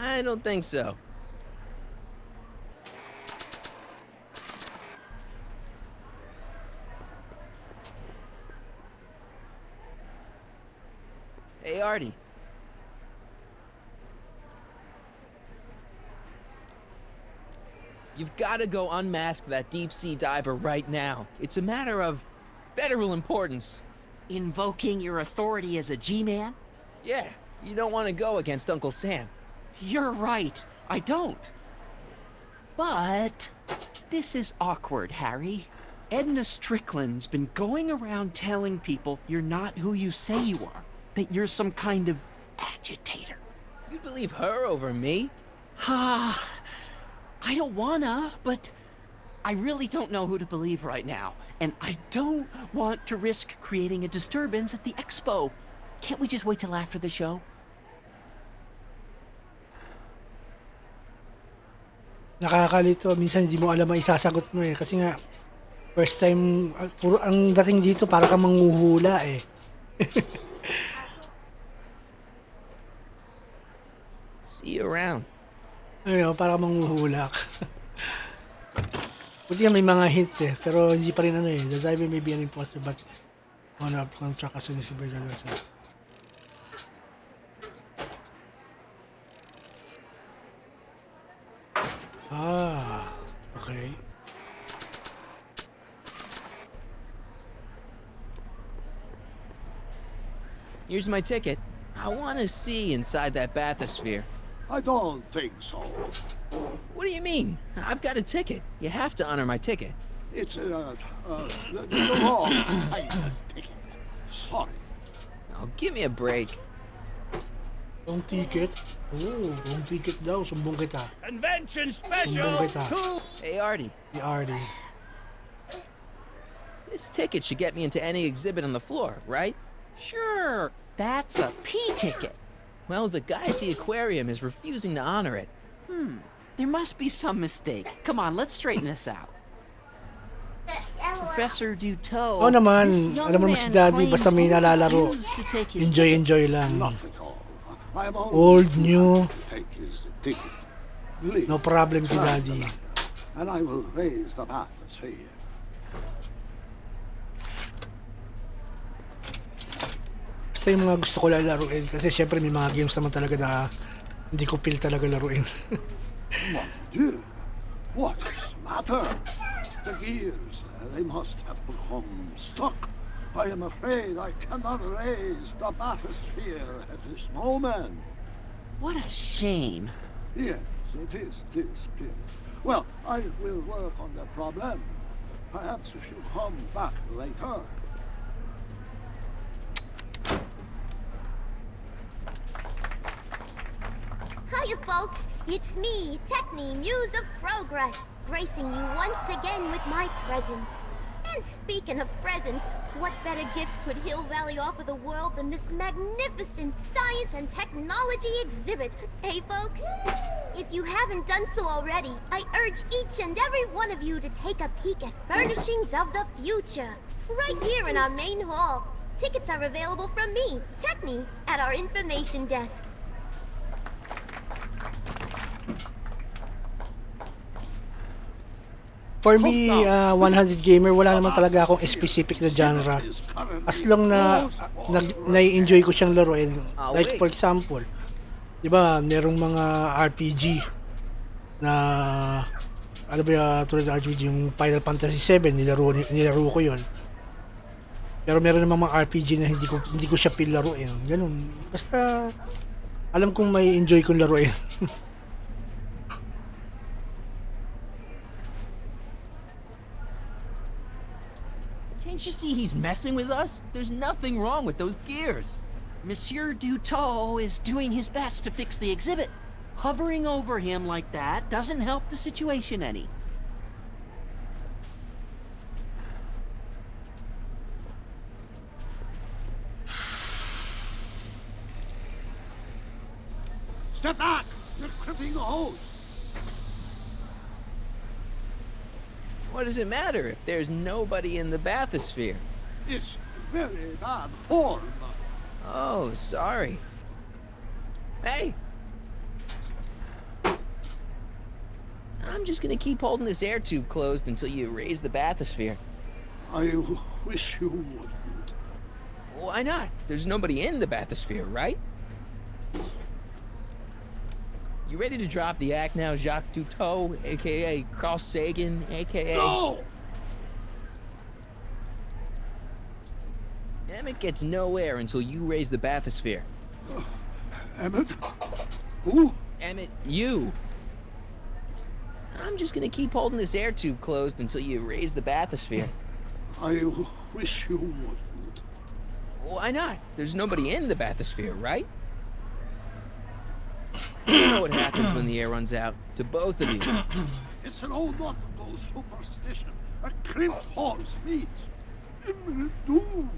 I don't think so. Hey, Artie. You've got to go unmask that deep-sea diver right now. It's a matter of federal importance. Invoking your authority as a G-Man? Yeah, you don't want to go against Uncle Sam. You're right, I don't. But this is awkward, Harry. Edna Strickland's been going around telling people you're not who you say you are, that you're some kind of agitator. You believe her over me? I don't wanna, but I really don't know who to believe right now, and I don't want to risk creating a disturbance at the expo. Can't we just wait till after the show? Nakakalito, minsan hindi mo alam ang isasagot mo eh. Kasi nga, first time, puro ang dating dito para kang manghuhula eh. See you around. Ayun, para kang manghuhula ka. Buti nga may mga hint eh, pero hindi pa rin ano eh. The diver may be an imposter but one of the contract as soon as you break the lesson. Ah, okay. Here's my ticket. I want to see inside that bathysphere. I don't think so. What do you mean? I've got a ticket. You have to honor my ticket. It's the wrong type of ticket. Sorry. Oh, give me a break. Wrong ticket? Oh, wrong ticket daw. Sumbong kita. Convention special! Sumbong kita. Hey, Artie. Hey, Artie. This ticket should get me into any exhibit on the floor, right? Sure, that's a P ticket. Well, the guy at the aquarium is refusing to honor it. There must be some mistake. Come on, let's straighten this out. Professor Duteau. Oo naman, this young alam mo naman si man Daddy, claims basta may he nalalaro. refused to take his Enjoy lang. Not at all. I'm Old, new, take his ticket. Please, no problem si try Daddy. the ladder, and I will raise the bathysphere. Basta yung mga gusto ko lang laruin. Kasi syempre may mga games naman talaga na hindi ko feel talaga laruin. Mon Dieu, what's the matter? The gears, they must have become stuck. I am afraid I cannot raise the bathysphere at this moment. What a shame. Yes, it is. Well, I will work on the problem. Perhaps if you come back later. Hiya, folks. It's me, Techni, Muse of Progress, gracing you once again with my presence. And speaking of presents, what better gift could Hill Valley offer the world than this magnificent science and technology exhibit? Hey, folks? If you haven't done so already, I urge each and every one of you to take a peek at Furnishings of the Future, right here in our main hall. Tickets are available from me, Techni, at our information desk. For me, 100 gamer, wala naman talaga akong specific na genre. As long na nai-enjoy ko siyang laruin. Like for example, 'di ba, merong mga RPG na Ano ba tulad ng RPG, yung Final Fantasy 7, nilaro ko yun. Pero meron namang mga RPG na hindi ko siya pilaruin. Ganun. Basta alam kong may enjoy kong laruin. Can't you see he's messing with us? There's nothing wrong with those gears. Monsieur Dutot is doing his best to fix the exhibit. Hovering over him like that doesn't help the situation any. Step back! You're crimping the hose! What does it matter if there's nobody in the bathysphere? It's very bad form. Oh, sorry. Hey! I'm just gonna keep holding this air tube closed until you raise the bathysphere. I wish you wouldn't. Why not? There's nobody in the bathysphere, right? You ready to drop the act now, Jacques Dutot, aka Carl Sagan, aka... No! Emmett gets no air until you raise the bathysphere. Emmett? Who? Emmett, you. I'm just gonna keep holding this air tube closed until you raise the bathysphere. I wish you wouldn't. Why not? There's nobody in the bathysphere, right? You know what happens when the air runs out, to both of you. It's an old nautical superstition. A crimped horse meets imminent doom.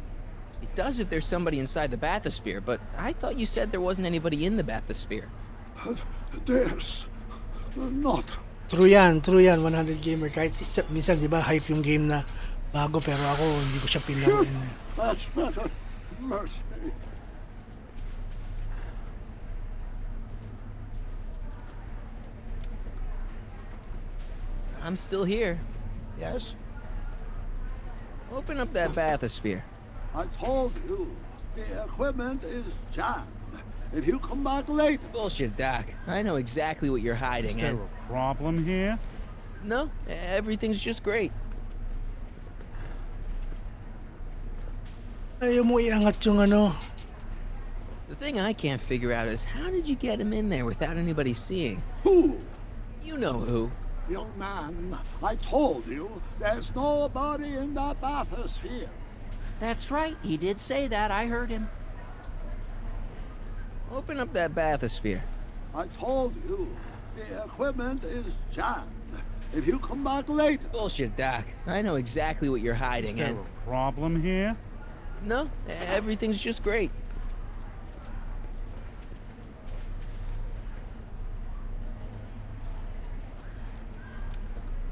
It does if there's somebody inside the bathysphere, but I thought you said there wasn't anybody in the bathysphere. There's not. True yan, 100 gamer. Kahit minsan, di ba, hype yung game na bago, pero ako, hindi ko siya pilaruin. That's better. Mercy. I'm still here. Yes? Open up that bathysphere. I told you, the equipment is jammed. If you come back later... Bullshit, Doc. I know exactly what you're hiding. Is there a problem here? No, everything's just great. Ayaw mo iangat yung ano. The thing I can't figure out is how did you get him in there without anybody seeing? Who? You know who. Young man, I told you, there's nobody in that bathysphere. That's right, he did say that, I heard him. Open up that bathysphere. I told you, the equipment is jammed. If you come back later... Bullshit, Doc. I know exactly what you're hiding. Is there a problem here? No, everything's just great.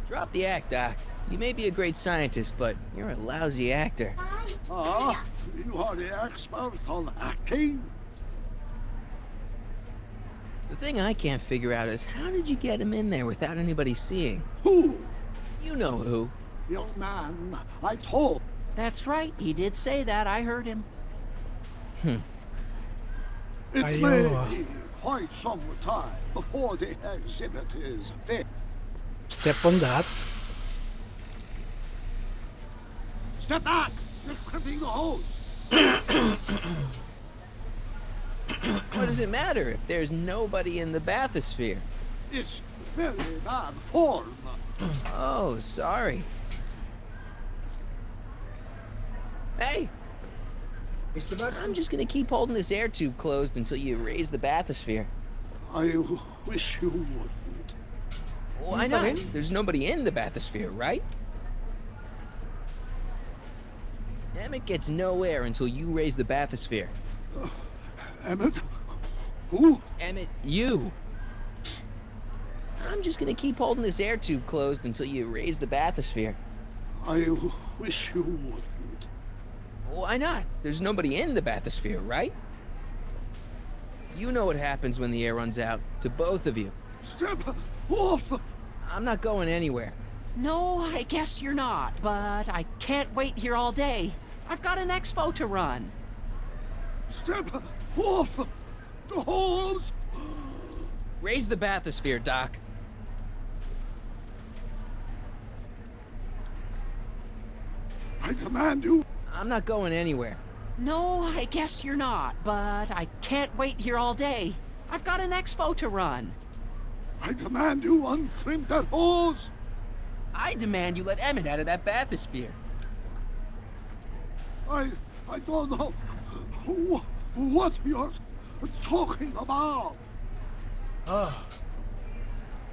Drop the act, Doc. You may be a great scientist, but you're a lousy actor. Ah, you are the expert on acting? The thing I can't figure out is how did you get him in there without anybody seeing? Who? You know who. Young man, I told... That's right, he did say that, I heard him. It may be quite some time before the exhibit is finished. Step on that. Step back! You're crimping the hose! What does it matter if there's nobody in the bathysphere? It's very bad form. Oh, sorry. Hey! I'm just gonna keep holding this air tube closed until you raise the bathysphere. I wish you wouldn't. Why not? There's nobody in the bathysphere, right? Emmett gets no air until you raise the bathysphere. Emmett? Who? Emmett, you. I'm just gonna keep holding this air tube closed until you raise the bathysphere. I wish you wouldn't. Why not? There's nobody in the bathysphere, right? You know what happens when the air runs out, to both of you. Step off! I'm not going anywhere. No, I guess you're not, but I can't wait here all day. I've got an expo to run. Step off the hose! Raise the bathysphere, Doc. I command you. I'm not going anywhere. No, I guess you're not, but I can't wait here all day. I've got an expo to run. I command you uncrimp that hose. I demand you let Emmett out of that bathysphere. I don't know what you're talking about.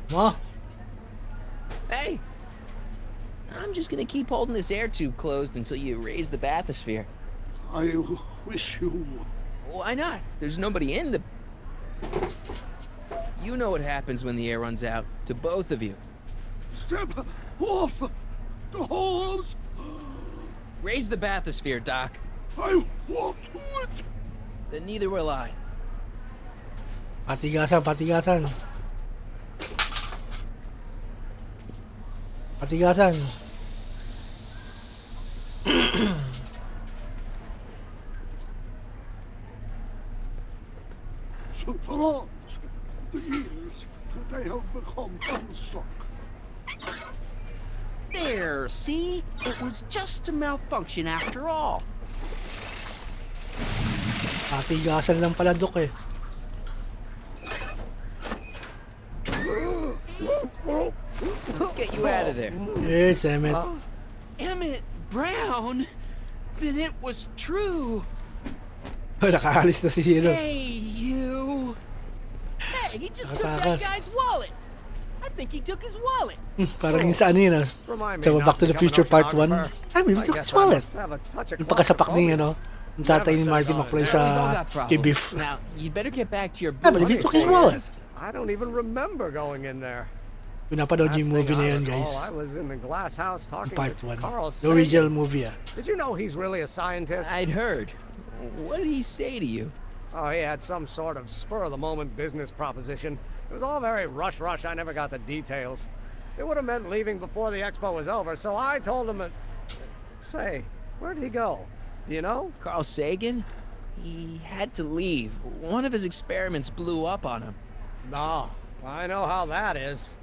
What? Hey! I'm just gonna keep holding this air tube closed until you raise the bathysphere. I wish you... Why not? There's nobody in the... You know what happens when the air runs out, to both of you. Step off the hose. Raise the bathysphere, Doc. I won't do it. Then neither will I. Patigasan, patigasan. Patigasan. So long, the years they have become unstuck. There, see? It was just a malfunction after all. Patigasan lang pala, Dok eh. Let's get you out of there. Yes, Emmett. Emmett Brown? Then it was true. Nakaalis na si Hero. Hey, you. Hey, he just took that guy's wallet. I think he took his wallet. Parang yung sa ano yun, sa Back to the Future Part 1. Ay, may took his wallet. Yung pagkasapak ni, yung tatay ni Marty McFly sa kay Biff. Now, you'd better get back to your Yeah, but he took his wallet. I don't even remember going in there. Pinapanood yung movie na yun, guys. I was in the glass house talking Part to 1. Carl The original movie, ah. Did you know he's really a scientist? I'd heard. What did he say to you? Oh, he had some sort of spur-of-the-moment business proposition. It was all very rush. I never got the details. It would have meant leaving before the expo was over, so I told him that... Say, where'd he go? Do you know? Carl Sagan? He had to leave. One of his experiments blew up on him. No, I know how that is.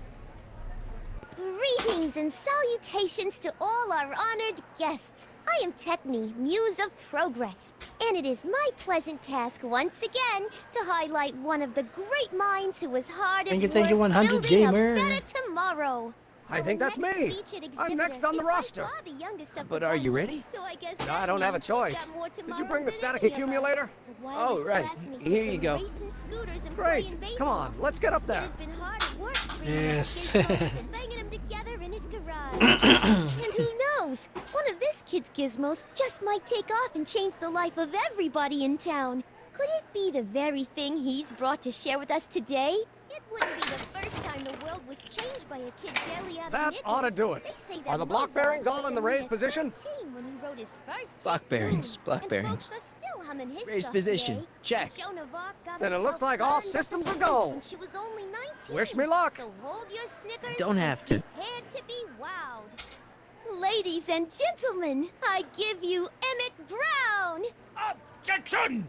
Greetings and salutations to all our honored guests. I am Techni, Muse of Progress, and it is my pleasant task once again to highlight one of the great minds who was hard at Thank you, work 100 building gamer. a better tomorrow. I think that's me. I'm next on the roster. But are you ready? So I guess No, I don't have a choice. Did you bring the static accumulator? Oh, right. Here you go. Great. Come on, let's get up there. Yes. And who knows? One of this kid's gizmos just might take off and change the life of everybody in town. Could it be the very thing he's brought to share with us today? It wouldn't be the first time the world was changed by a kid barely out of That ought to do it. Are the block bearings all in the raised position? Block bearings, block bearings. Raised position, check. Then it looks like all systems are go. She was only 19. Wish me luck. So hold your Snickers. Don't have to. Prepare to be wowed. Ladies and gentlemen, I give you Emmett Brown. Objection!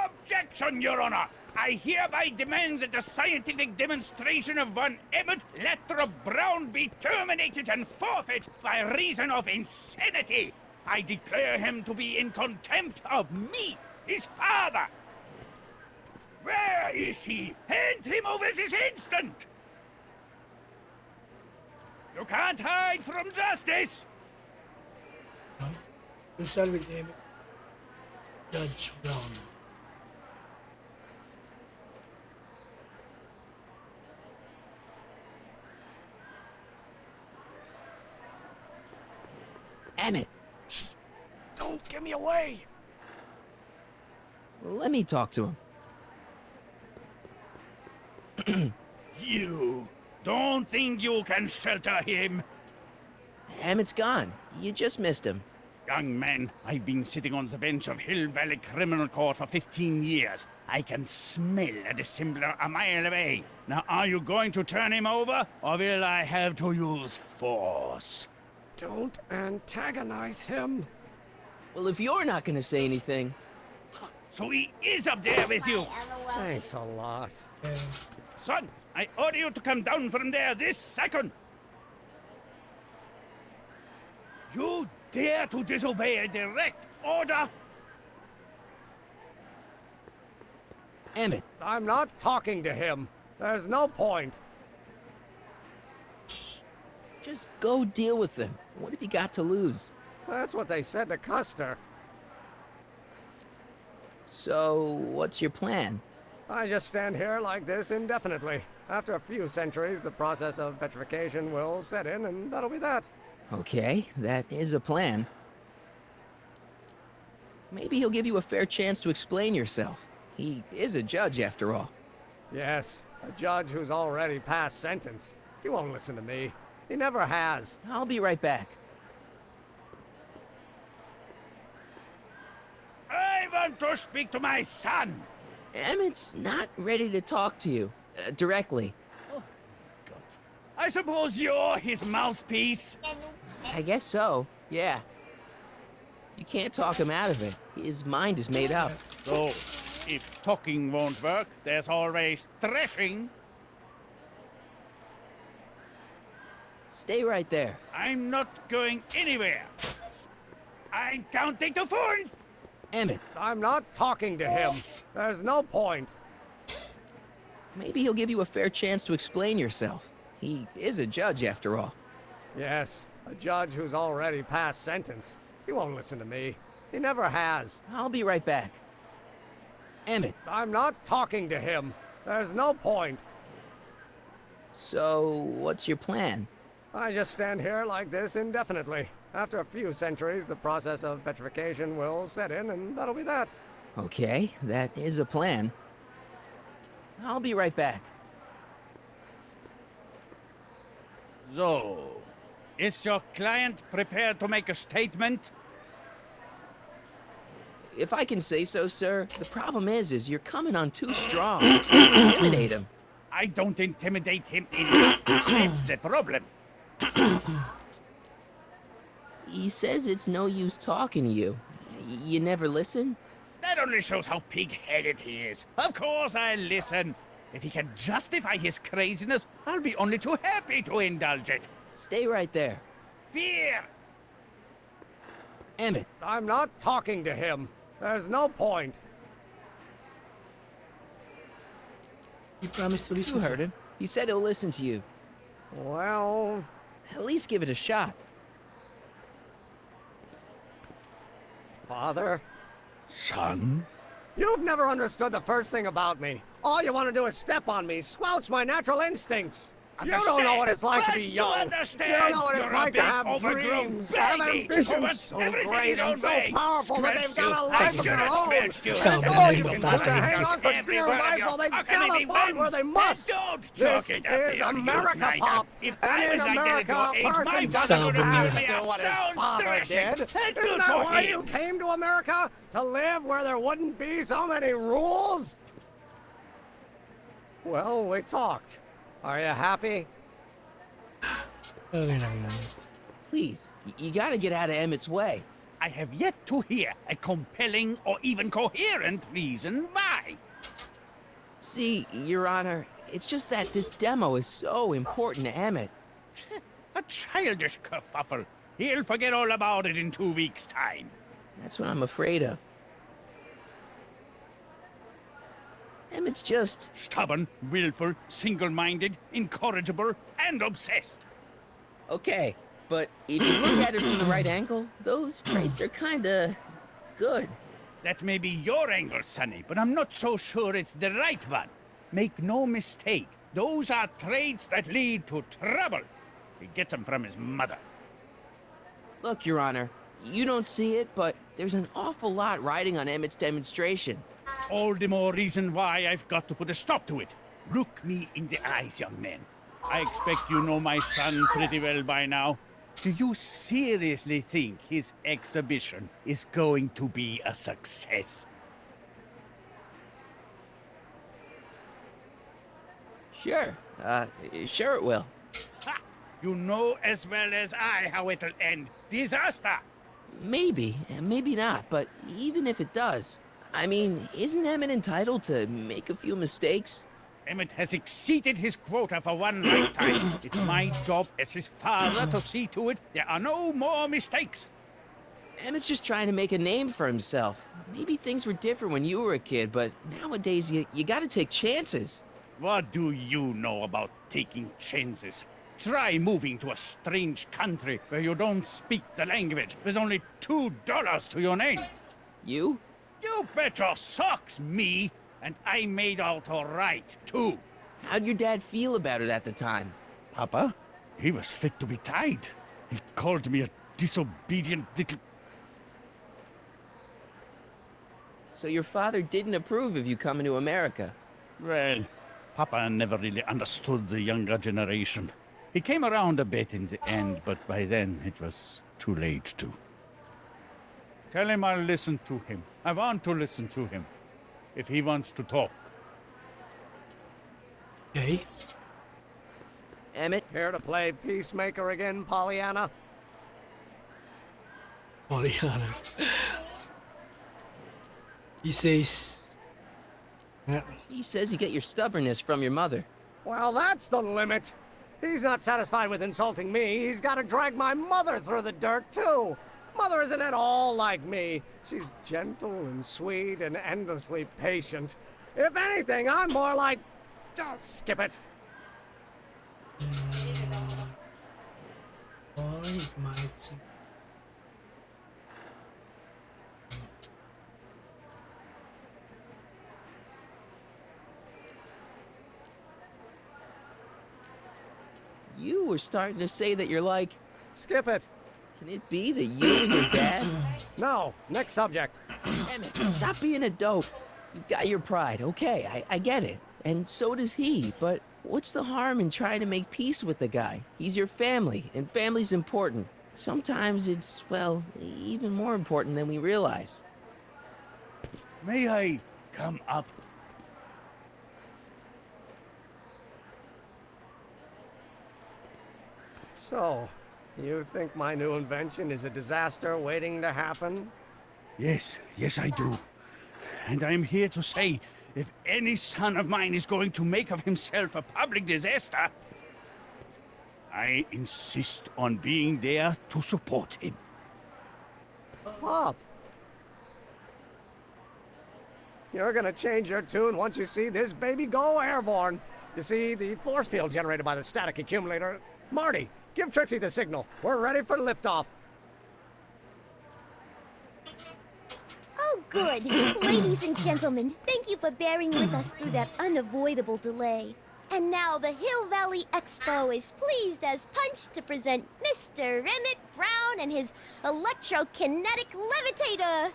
Objection, Your Honor! I hereby demand that the scientific demonstration of one Emmett Lathrop Brown be terminated and forfeit by reason of insanity. I declare him to be in contempt of me, his father. Where is he? Hand him over this instant! You can't hide from justice! We'll start with Emmett. Judge Brown. Emmett. Don't give me away. Let me talk to him. You don't think you can shelter him? Emmett's gone. You just missed him. Young man, I've been sitting on the bench of Hill Valley Criminal Court for 15 years. I can smell a dissembler a mile away. Now, are you going to turn him over, or will I have to use force? Don't antagonize him. Well, if you're not gonna say anything... So he is up there with you? Thanks a lot. Son, I order you to come down from there this second. You dare to disobey a direct order? Emmett. I'm not talking to him. There's no point. Just go deal with them. What have you got to lose? That's what they said to Custer. So, what's your plan? I just stand here like this indefinitely. After a few centuries, the process of petrification will set in, and that'll be that. Okay, that is a plan. Maybe he'll give you a fair chance to explain yourself. He is a judge, after all. Yes, a judge who's already passed sentence. He won't listen to me. He never has. I'll be right back. I want to speak to my son. Emmett's not ready to talk to you, directly. Oh, God. I suppose you're his mouthpiece? I guess so, yeah. You can't talk him out of it. His mind is made up. So, if talking won't work, there's always threshing. Stay right there. I'm not going anywhere. I'm counting to 4. Emmett. I'm not talking to him. There's no point. Maybe he'll give you a fair chance to explain yourself. He is a judge, after all. Yes, a judge who's already passed sentence. He won't listen to me. He never has. I'll be right back. Emmett. I'm not talking to him. There's no point. So, what's your plan? I just stand here like this indefinitely. After a few centuries, the process of petrification will set in, and that'll be that. Okay, that is a plan. I'll be right back. So, is your client prepared to make a statement? If I can say so, sir, the problem is you're coming on too strong. Intimidate him. I don't intimidate him enough. That's the problem. He says it's no use talking to you. You never listen? That only shows how pig-headed he is. Of course I'll listen. If he can justify his craziness, I'll be only too happy to indulge it. Stay right there. Fear! Emmett. I'm not talking to him. There's no point. He promised to listen. You heard him. He said he'll listen to you. Well, at least give it a shot. Father? Son? You've never understood the first thing about me. All you want to do is step on me, squelch my natural instincts. You don't know what it's like to be young. You don't know what it's like to have dreams, to have ambitions so great and so powerful that they've got a life of their own. All you can do to hang on for dear life while they gallop on where they must. This is America, Pop. And in America, a person doesn't have to do what his father did. Isn't that why you came to America? To live where there wouldn't be so many rules? Well, we talked. Are you happy? Please, you gotta get out of Emmett's way. I have yet to hear a compelling or even coherent reason why. See, Your Honor, it's just that this demo is so important to Emmett. A childish kerfuffle. He'll forget all about it in 2 weeks' time. That's what I'm afraid of. Emmett's just... stubborn, willful, single-minded, incorrigible, and obsessed. Okay, but if you look at it from the right angle, those traits are kinda... good. That may be your angle, Sonny, but I'm not so sure it's the right one. Make no mistake, those are traits that lead to trouble. He gets them from his mother. Look, Your Honor, you don't see it, but there's an awful lot riding on Emmett's demonstration. All the more reason why I've got to put a stop to it. Look me in the eyes, young man. I expect you know my son pretty well by now. Do you seriously think his exhibition is going to be a success? Sure. Sure it will. Ha! You know as well as I how it'll end. Disaster! Maybe, and maybe not, but even if it does, I mean, isn't Emmett entitled to make a few mistakes? Emmett has exceeded his quota for one lifetime. It's my job as his father to see to it there are no more mistakes. Emmett's just trying to make a name for himself. Maybe things were different when you were a kid, but nowadays you gotta take chances. What do you know about taking chances? Try moving to a strange country where you don't speak the language with only $2 to your name. You? You bet your socks, me! And I made out all right, too. How'd your dad feel about it at the time? Papa? He was fit to be tied. He called me a disobedient little... So your father didn't approve of you coming to America? Well, Papa never really understood the younger generation. He came around a bit in the end, but by then it was too late to. Tell him I'll listen to him. I want to listen to him. If he wants to talk. Okay. Emmett? Here to play peacemaker again, Pollyanna? Pollyanna. He says... Yeah. He says you get your stubbornness from your mother. Well, that's the limit. He's not satisfied with insulting me. He's got to drag my mother through the dirt, too. Mother isn't at all like me. She's gentle and sweet and endlessly patient. If anything, I'm more like... Oh, skip it. You were starting to say that you're like... Skip it. Can it be that you and your dad... No, next subject. Emmett, stop being a dope. You've got your pride, okay, I get it. And so does he, but what's the harm in trying to make peace with the guy? He's your family, and family's important. Sometimes it's, well, even more important than we realize. May I come up? So, you think my new invention is a disaster waiting to happen? Yes, I do. And I'm here to say, if any son of mine is going to make of himself a public disaster, I insist on being there to support him. Pop! You're gonna change your tune once you see this baby go airborne. You see, the force field generated by the static accumulator... Marty, give Trixie the signal. We're ready for liftoff. Oh, good. Ladies and gentlemen, thank you for bearing with us through that unavoidable delay. And now the Hill Valley Expo is pleased as punch to present Mr. Emmett Brown and his electrokinetic levitator.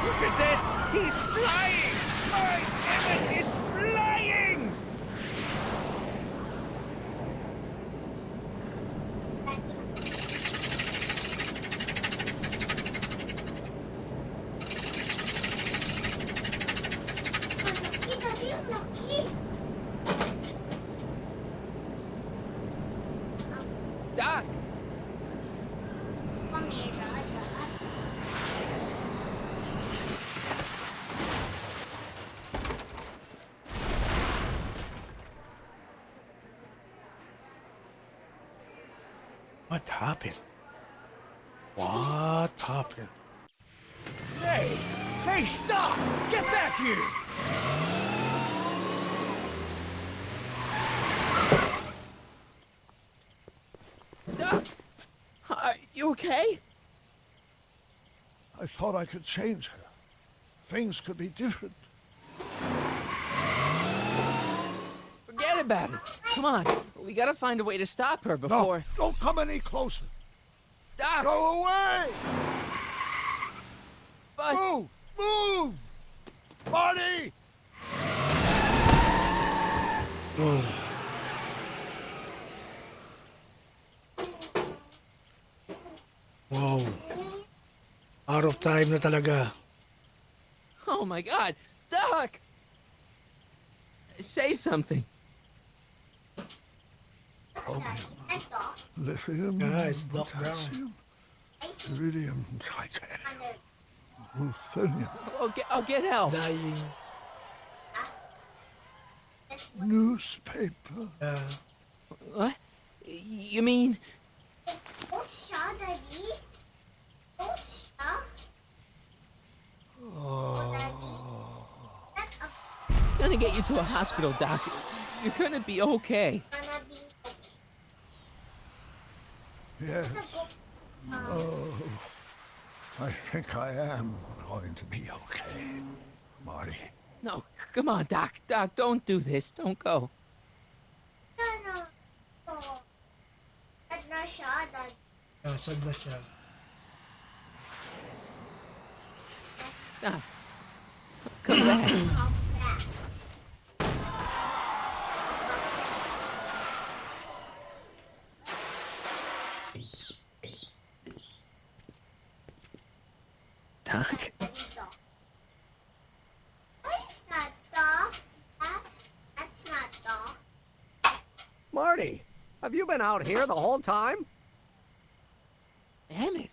Look at that! He's flying! My Emmett is flying! Doc! What happened? What happened? Hey! Say, stop! Get back here! Doc! Are you okay? I thought I could change her. Things could be different. Forget about it. Come on. We gotta find a way to stop her before... No, don't come any closer. Doc! Go away! But... Move! Move! Marty! Oh. Wow. Out of time na talaga. Oh my God, Doc! Say something. Lithium, Guys, Doc potassium, iridium, titanium, ruthenium, I'll get help. Dying. newspaper. What? You mean? Gonna get you to a hospital, Doc. You're gonna be okay. Yes. Oh, I think I am going to be okay, Marty. No, come on, Doc. Doc, don't do this. Don't go. Sad na siya. Doc, come back. Doc? Marty, have you been out here the whole time? Emmett,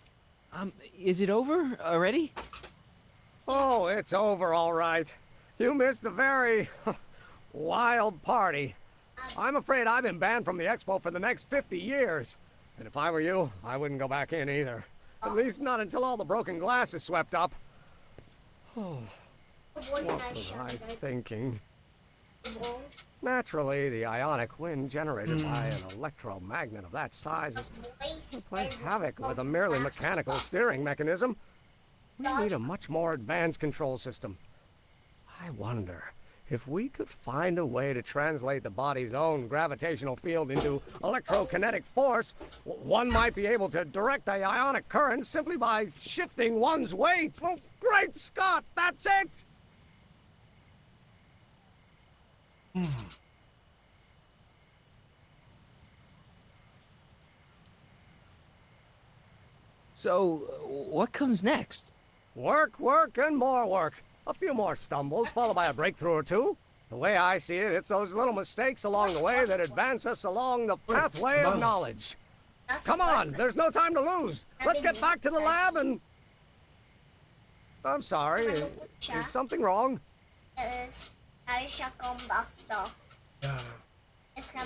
is it over already? Oh, it's over all right. You missed a very wild party. I'm afraid I've been banned from the expo for the next 50 years. And if I were you, I wouldn't go back in either. At least not until all the broken glass is swept up. Oh, what was I thinking? Naturally, the ionic wind generated by an electromagnet of that size is play havoc with a merely mechanical steering mechanism. We need a much more advanced control system. I wonder if we could find a way to translate the body's own gravitational field into electrokinetic force. One might be able to direct the ionic current simply by shifting one's weight. Oh, great Scott, that's it! So, what comes next? Work, work, and more work. A few more stumbles, followed by a breakthrough or two. The way I see it, it's those little mistakes along the way that advance us along the pathway of knowledge. Come on, there's no time to lose. Let's get back to the lab and... I'm sorry, is something wrong?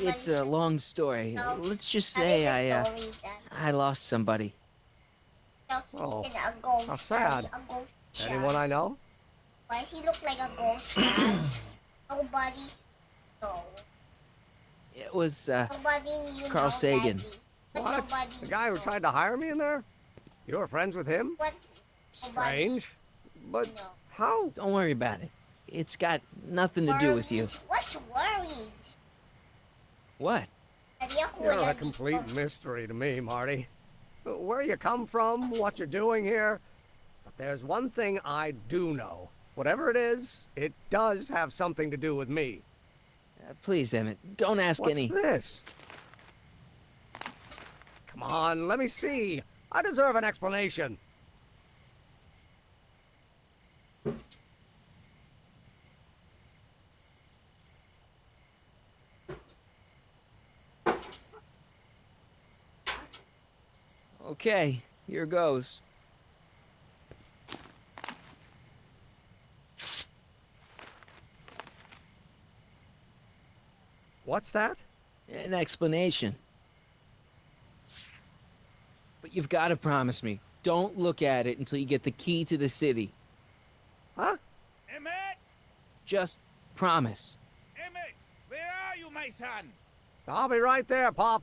It's a long story. Let's just say I lost somebody. Oh, how sad. Anyone I know? Why does he look like a ghost? Nobody knows. It was, Nobody knew Carl Sagan. Daddy. What? The guy who tried to hire me in there? You were friends with him? What? Strange. But how? Don't worry about it. It's got nothing to do with you. What's worried? What? You're a complete mystery to me, Marty. Where you come from, what you're doing here. But there's one thing I do know. Whatever it is, it does have something to do with me. Please, Emmett, don't ask any... What's this? Come on, let me see. I deserve an explanation. Okay, here goes. What's that? An explanation. But you've got to promise me, don't look at it until you get the key to the city. Huh? Emmett! Just promise. Emmett! Where are you, my son? I'll be right there, Pop.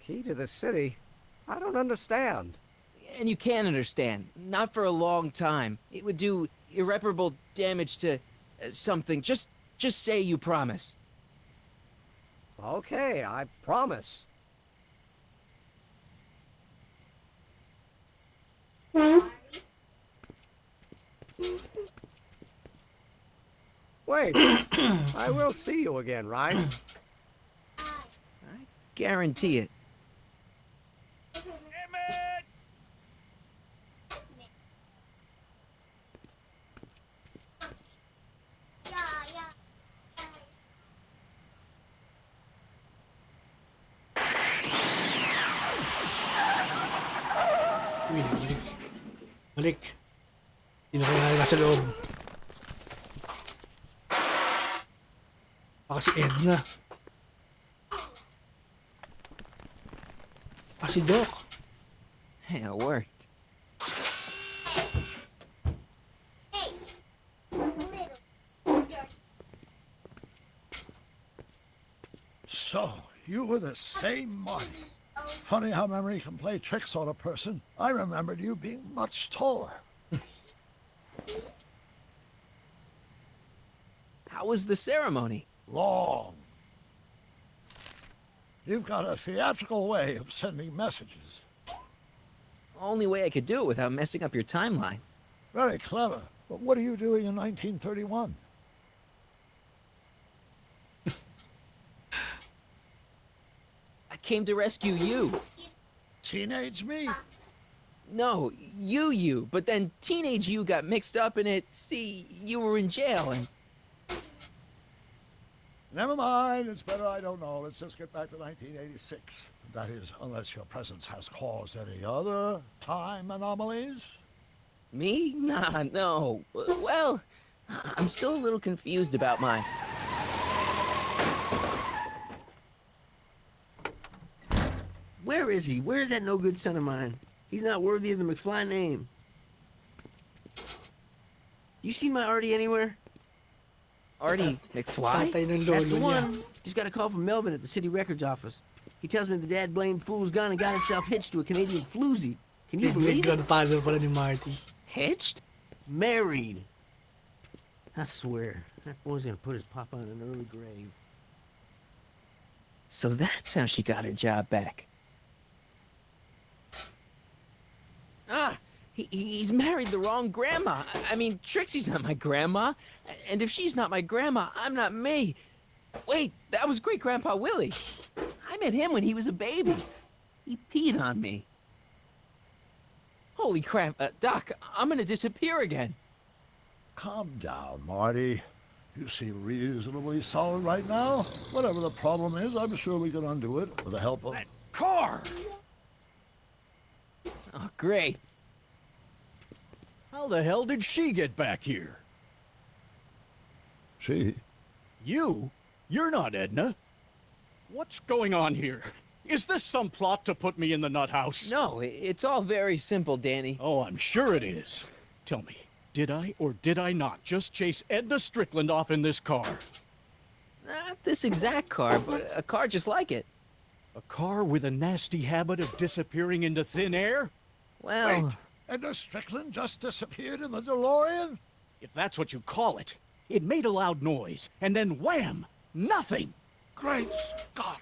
Key to the city? I don't understand. And you can't understand. Not for a long time. It would do irreparable damage to something. Just say you promise. Okay, I promise. Wait, I will see you again, right? I guarantee it. Uy, balik. Balik. Sino kaya nasa loob? Baka si Edna. Baka si Doc. Hey, it worked. So, you were the same Marty. Funny how memory can play tricks on a person. I remembered you being much taller. How was the ceremony? Long. You've got a theatrical way of sending messages. Only way I could do it without messing up your timeline. Very clever. But what are you doing in 1931? I came to rescue you. Teenage me? No, you. But then teenage you got mixed up in it. See, you were in jail and... Never mind, it's better I don't know. Let's just get back to 1986. That is, unless your presence has caused any other time anomalies. Me? Nah, no. Well, I'm still a little confused about mine. Where is he? Where's that no-good son of mine? He's not worthy of the McFly name. You seen my Artie anywhere? Artie McFly? That's the one. Just got a call from Melvin at the city records office. He tells me the dad blamed fool's gone and got himself hitched to a Canadian floozy. Can you believe it? Godfather pala ni Marty. Hitched? Married. I swear, that boy's gonna put his papa in an early grave. So that's how she got her job back. Ah, he's married the wrong grandma. I mean, Trixie's not my grandma. And if she's not my grandma, I'm not me. Wait, that was Great-Grandpa Willie. I met him when he was a baby. He peed on me. Holy crap, Doc, I'm gonna disappear again. Calm down, Marty. You seem reasonably solid right now. Whatever the problem is, I'm sure we can undo it with the help of... That car! Oh, great. How the hell did she get back here? She? You? You're not Edna. What's going on here? Is this some plot to put me in the nut house? No, it's all very simple, Danny. Oh, I'm sure it is. Tell me, did I or did I not just chase Edna Strickland off in this car? Not this exact car, but a car just like it. A car with a nasty habit of disappearing into thin air? Well... Wait, Edna Strickland just disappeared in the DeLorean? If that's what you call it. It made a loud noise, and then wham! Nothing! Great Scott!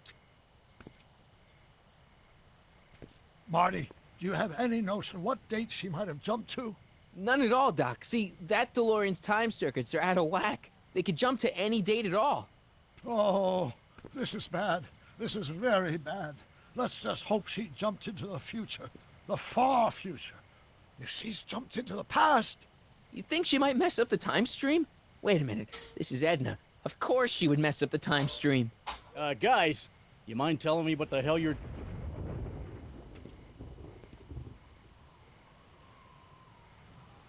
Marty, do you have any notion what date she might have jumped to? None at all, Doc. See, that DeLorean's time circuits are out of whack. They could jump to any date at all. Oh, this is bad. This is very bad. Let's just hope she jumped into the future. The far future. If she's jumped into the past... You think she might mess up the time stream? Wait a minute. This is Edna. Of course she would mess up the time stream. Guys, you mind telling me what the hell you're...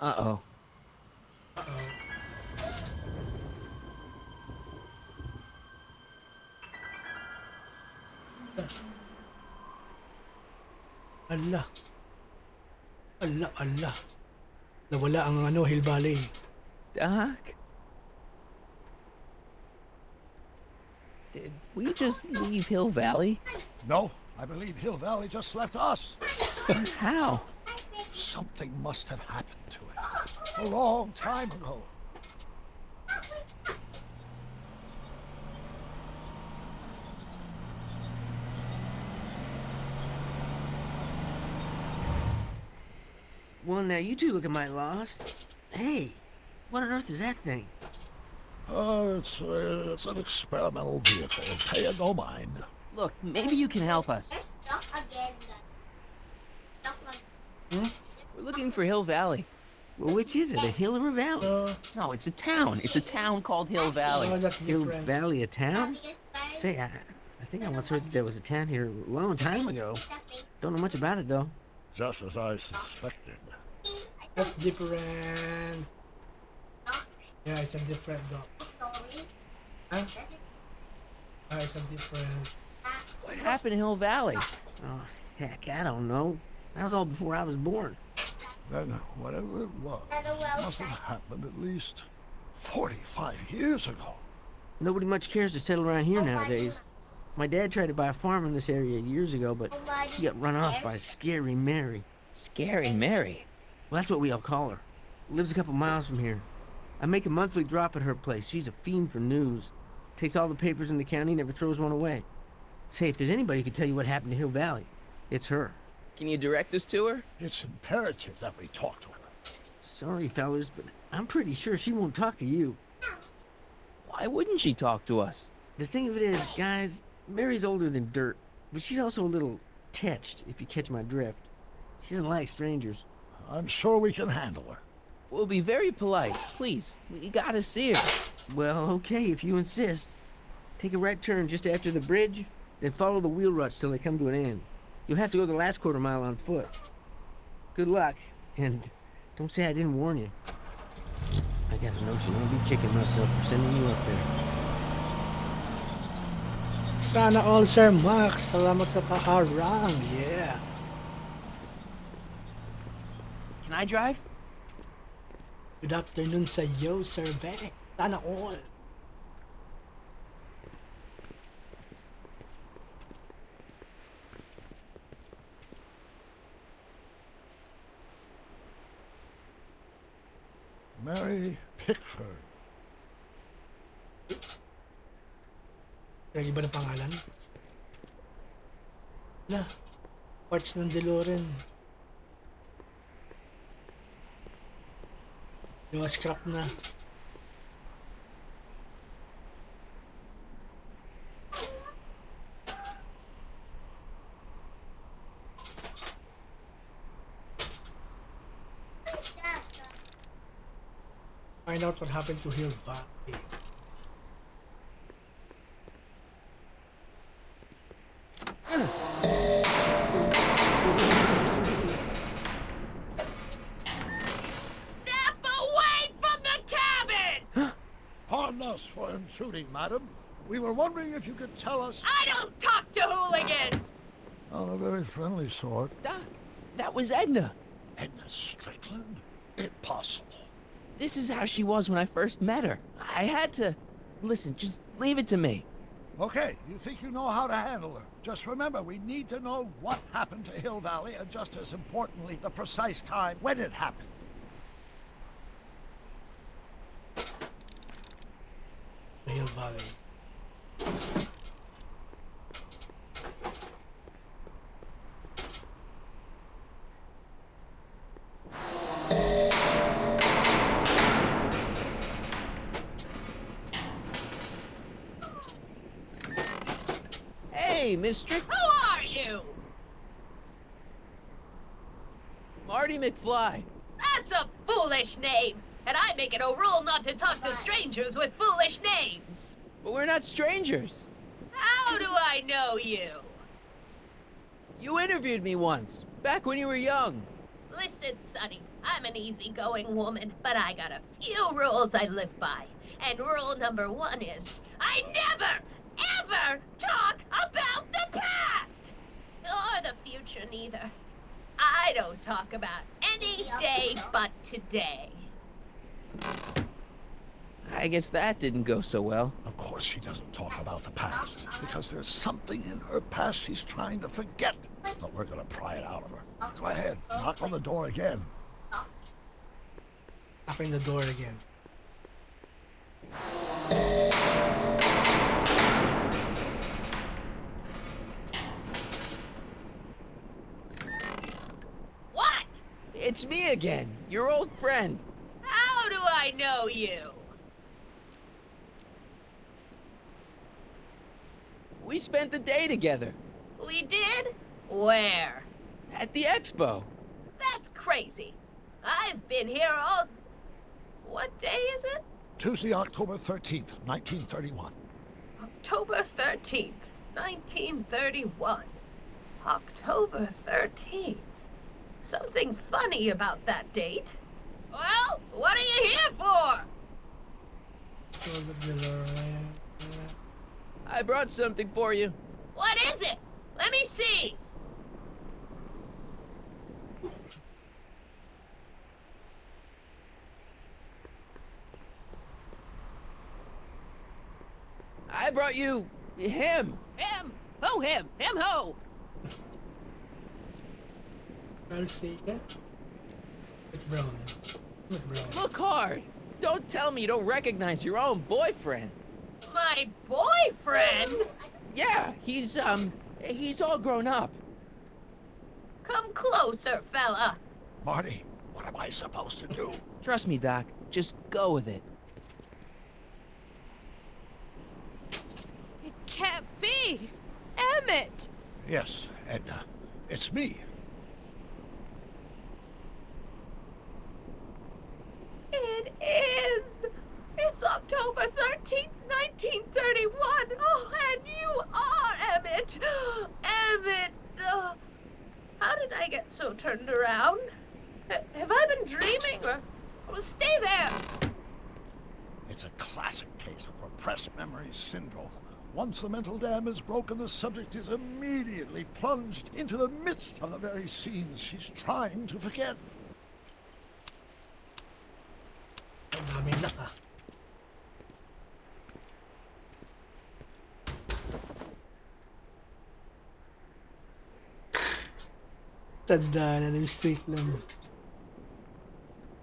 Uh-oh. Ala. Nawala ang Hill Valley. Doc? Did we just leave Hill Valley? No, I believe Hill Valley just left us. How? Something must have happened to it. A long time ago. Well, now you two look mighty lost. Hey, what on earth is that thing? It's an experimental vehicle. Pay it no mind. Look, maybe you can help us. We're looking for Hill Valley. Well, which is it, a hill or a valley? No, it's a town. It's a town called Hill Valley. Hill Valley, a town? Say, I think I once heard that there was a town here a long time ago. Don't know much about it, though. Just as I suspected. That's different. Yeah, it's a different dog. Huh? It's a different. What happened to Hill Valley? Oh, heck, I don't know. That was all before I was born. Then whatever it was must have happened at least 45 years ago. Nobody much cares to settle around here nowadays. My dad tried to buy a farm in this area years ago, but he got run off by Scary Mary. Scary Mary? Well, that's what we all call her. Lives a couple miles from here. I make a monthly drop at her place. She's a fiend for news. Takes all the papers in the county, never throws one away. Say, if there's anybody who can tell you what happened to Hill Valley, it's her. Can you direct us to her? It's imperative that we talk to her. Sorry, fellas, but I'm pretty sure she won't talk to you. Why wouldn't she talk to us? The thing of it is, guys, Mary's older than dirt, but she's also a little tetched, if you catch my drift. She doesn't like strangers. I'm sure we can handle her. We'll be very polite. Please, we gotta see her. Well, okay, if you insist. Take a right turn just after the bridge, then follow the wheel ruts till they come to an end. You'll have to go the last quarter mile on foot. Good luck, and don't say I didn't warn you. I got a notion I'll be kicking myself for sending you up there. Sana all, Sir Max. Salamat sa paharang. Yeah. Can I drive? Good afternoon sa iyo, Sir Beck. Sana all. Mary Pickford. Kaya iba na pangalan? Wala. Parts ng DeLorean. Yung scrap na. Find out what happened to Hill Valley. Step away from the cabin! Pardon us for intruding, madam. We were wondering if you could tell us... I don't talk to hooligans! On a very friendly sort. Doc, that was Edna. Edna Strickland? Impossible. This is how she was when I first met her. I had to... Listen, just leave it to me. Okay, you think you know how to handle her. Just remember, we need to know what happened to Hill Valley, and just as importantly, the precise time when it happened. Hill Valley. Hey, Mr. Who are you? Marty McFly. That's a foolish name, and I make it a rule not to talk to strangers with foolish names. But we're not strangers. How do I know you? You interviewed me once, back when you were young. Listen, Sonny, I'm an easygoing woman, but I got a few rules I live by. And rule number 1 is, I never, ever talk about the past! Or the future, neither. I don't talk about any day but today. I guess that didn't go so well. Of course she doesn't talk about the past, because there's something in her past she's trying to forget. But we're gonna pry it out of her. Go ahead, knock on the door again. Knocking the door again. What? It's me again, your old friend. How do I know you? We spent the day together. We did? Where? At the expo. That's crazy. I've been here all... What day is it? Tuesday, October 13th, 1931. October 13th, 1931. October 13th. something funny about that date. Well, what are you here for? I brought something for you. What is it? Let me see. I brought you him. Him. Ho him. Him ho. I'll see that. It's brown. Look hard. Don't tell me you don't recognize your own boyfriend. My boyfriend? Yeah, he's all grown up. Come closer, fella. Marty, what am I supposed to do? Trust me, Doc. Just go with it. It can't be! Emmett! Yes, Edna. It's me. It is! It's October 13th, 1931! Oh, and you are Emmett! Emmett! How did I get so turned around? Have I been dreaming, or stay there? It's a classic case of repressed memory syndrome. Once the mental dam is broken, the subject is immediately plunged into the midst of the very scenes she's trying to forget. Tanda na ng streak lang.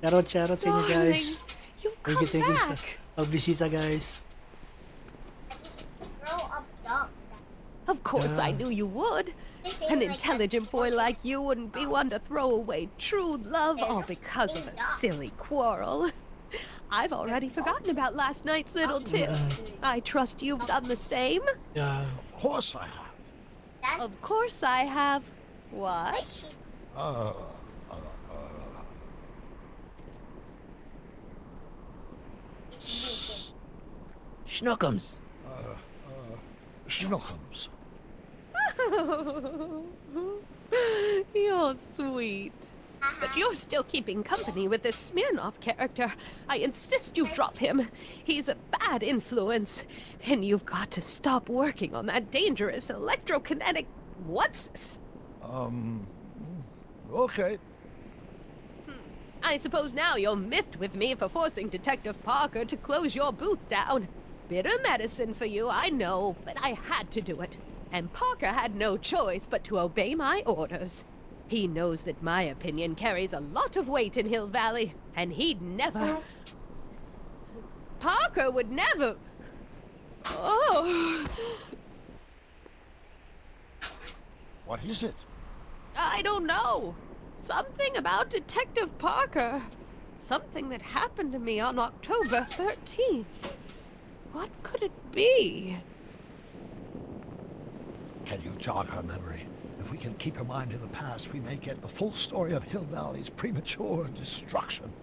Charot sa inyo guys. You've Thank you come sa back. pagbisita guys. Of course, I Yeah. knew you would. An intelligent boy like you wouldn't be one to throw away true love all because of a silly quarrel. I've already forgotten about last night's little tiff. I trust you've done the same? Yeah. Of course I have. Of course I have. What? Schnookums. Schnookums. You're sweet. But you're still keeping company with this Smirnoff character. I insist you drop him. He's a bad influence. And you've got to stop working on that dangerous electrokinetic... What's this? Okay. I suppose now you're miffed with me for forcing Detective Parker to close your booth down. Bitter medicine for you, I know, but I had to do it. And Parker had no choice but to obey my orders. He knows that my opinion carries a lot of weight in Hill Valley, and he'd never... Parker would never... Oh... What is it? I don't know. Something about Detective Parker. Something that happened to me on October 13th. What could it be? Can you jog her memory? If we can keep her mind in the past, we may get the full story of Hill Valley's premature destruction.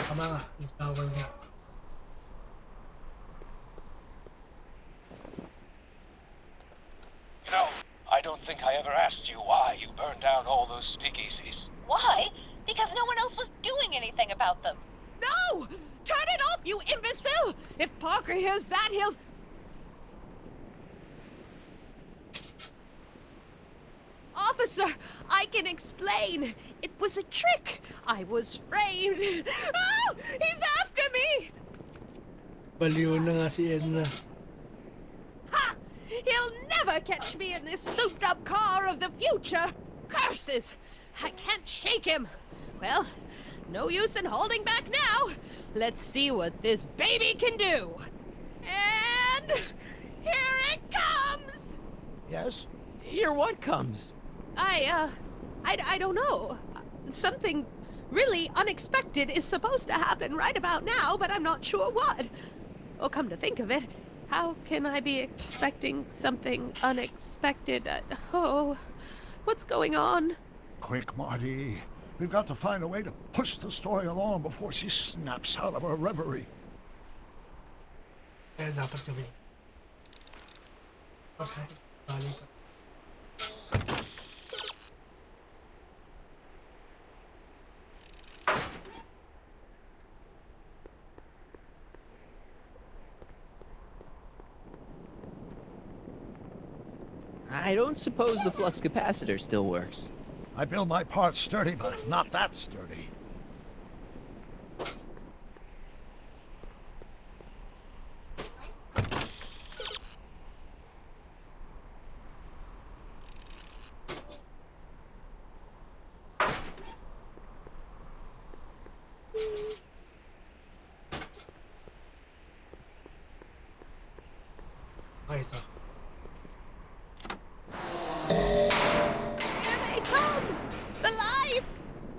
Tama nga, yung tower nga. You know, I don't think I ever asked you why you burned down all those speakeasies. Why? Because no one else was doing anything about them. No! Turn it off, you imbecile! If Parker hears that, he'll... Officer, I can explain. It was a trick. I was framed. Oh! He's after me! Baliw na nga si Edna. Ha! He'll never catch me in this souped-up car of the future. Curses! I can't shake him. Well, no use in holding back now. Let's see what this baby can do. And here it comes! Yes? Here what comes? I don't know. Something really unexpected is supposed to happen right about now, but I'm not sure what. Oh, come to think of it, how can I be expecting something unexpected? Oh, what's going on? Quick, Marty. We've got to find a way to push the story along before she snaps out of her reverie. Kaya dapat gawin. Okay. Balik. I don't suppose the flux capacitor still works. I build my parts sturdy, but not that sturdy. Okay, ito. Here they come! The lights!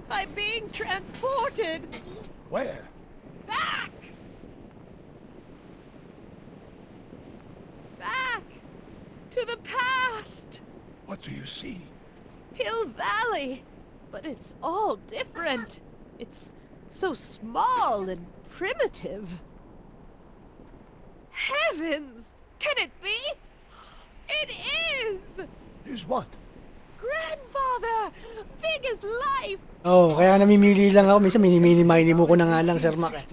I'm being transported! Where? Back! Back! To the past! What do you see? Hill Valley! But it's all different. It's so small and primitive. Heavens! Can it be? It is! Is what? Grandfather! Big as life! Oh, kaya namimili lang ako. Minsan mini-mini mo ko na nga lang, Sir Mac.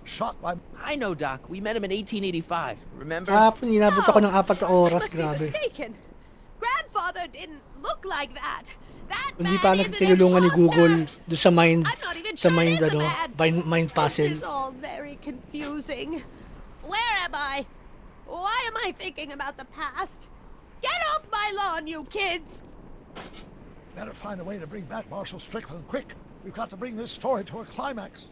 Shot by... I know, Doc. We met him in 1885. Remember? Hapon, inabot ako ng 4 na oras. Must be Grabe. mistaken. Grandfather didn't look like that. That Hindi pa nagtulungan ni Google doon sa mind, mind puzzle. This is all very confusing. Where am I? Why am I thinking about the past? Get off my lawn, you kids! Better find a way to bring back Marshal Strickland quick. We've got to bring this story to a climax.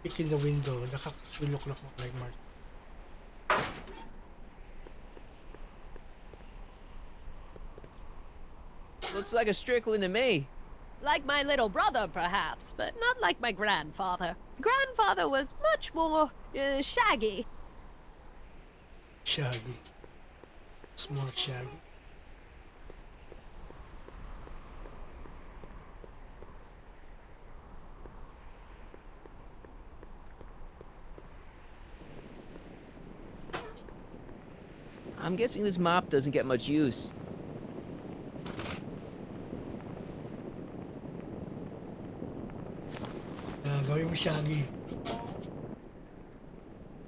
Pick in the window. Nakakasulok-lok mo like Mark. Looks like a Strickland to me. Like my little brother, perhaps, but not like my grandfather. Grandfather was much more shaggy. Shaggy. Smart shaggy. I'm guessing this mop doesn't get much use. Gawin mo shaggy.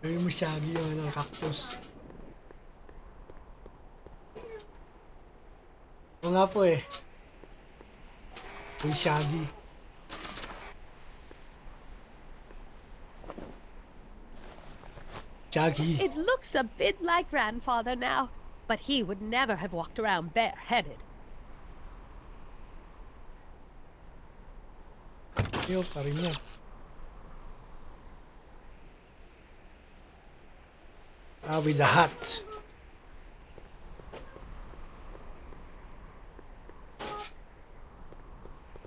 Gawin mo shaggy yung cactus. Oo nga po eh. Gawin shaggy. Shaggy. It looks a bit like grandfather now, but he would never have walked around bareheaded. Yo, pa rin yan. With the hat.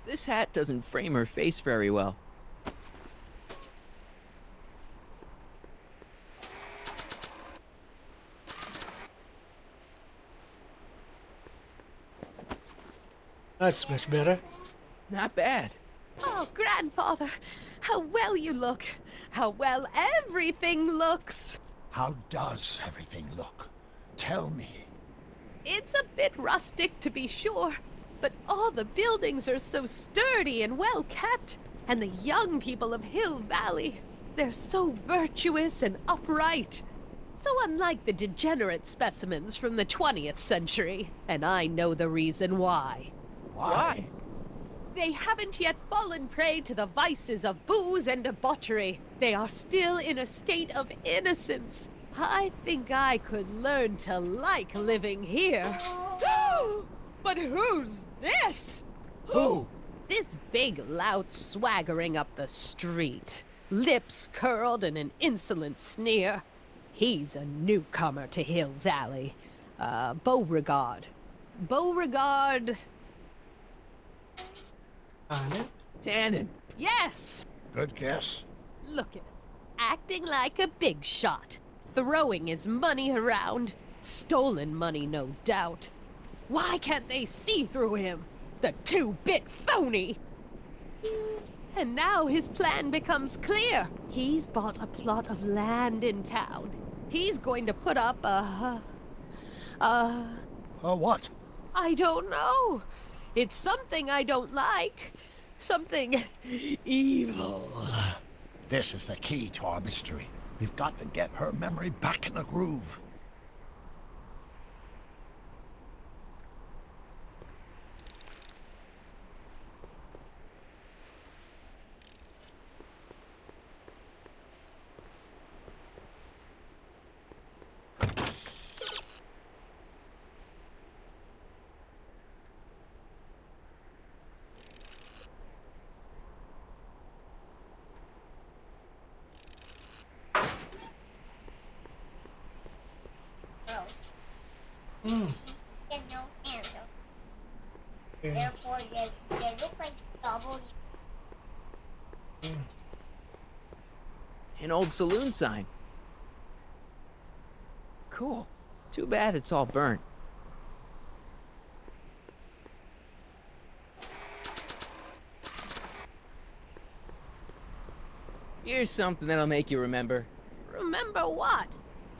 This hat doesn't frame her face very well. That's much better. Not bad. Oh, grandfather, how well you look. How well everything looks. How does everything look? Tell me. It's a bit rustic, to be sure, but all the buildings are so sturdy and well kept. And the young people of Hill Valley, they're so virtuous and upright. So unlike the degenerate specimens from the 20th century, and I know the reason why. Why? They haven't yet fallen prey to the vices of booze and debauchery. They are still in a state of innocence. I think I could learn to like living here. But who's this? Who? This big lout swaggering up the street, lips curled in an insolent sneer. He's a newcomer to Hill Valley. Beauregard. Beauregard... Tannen. Yes! Good guess. Look at him, acting like a big shot, throwing his money around. Stolen money, no doubt. Why can't they see through him? The two-bit phony! And now his plan becomes clear. He's bought a plot of land in town. He's going to put up a what? I don't know. It's something I don't like. Something evil. This is the key to our mystery. We've got to get her memory back in the groove. No handle. Therefore, they look like double. An old saloon sign. Cool. Too bad it's all burnt. Here's something that'll make you remember. Remember what?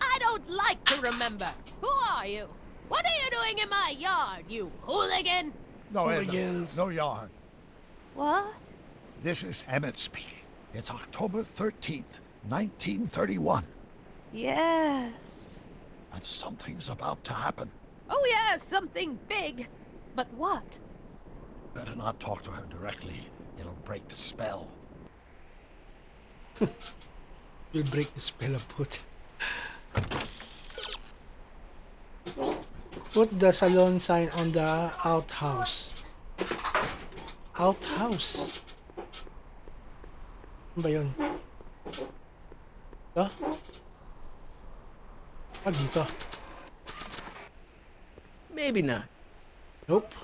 I don't like to remember. Who are you? What are you doing in my yard, you hooligan? No, Edna, no yarn. What? This is Emmett speaking. It's October 13th, 1931. Yes. And something's about to happen. Oh, yes, something big. But what? Better not talk to her directly. It'll break the spell. You'll break the spell of put. Put the salon sign on the outhouse. Outhouse? Ano ba yun? Ito? Ah, dito. Maybe not. Nope.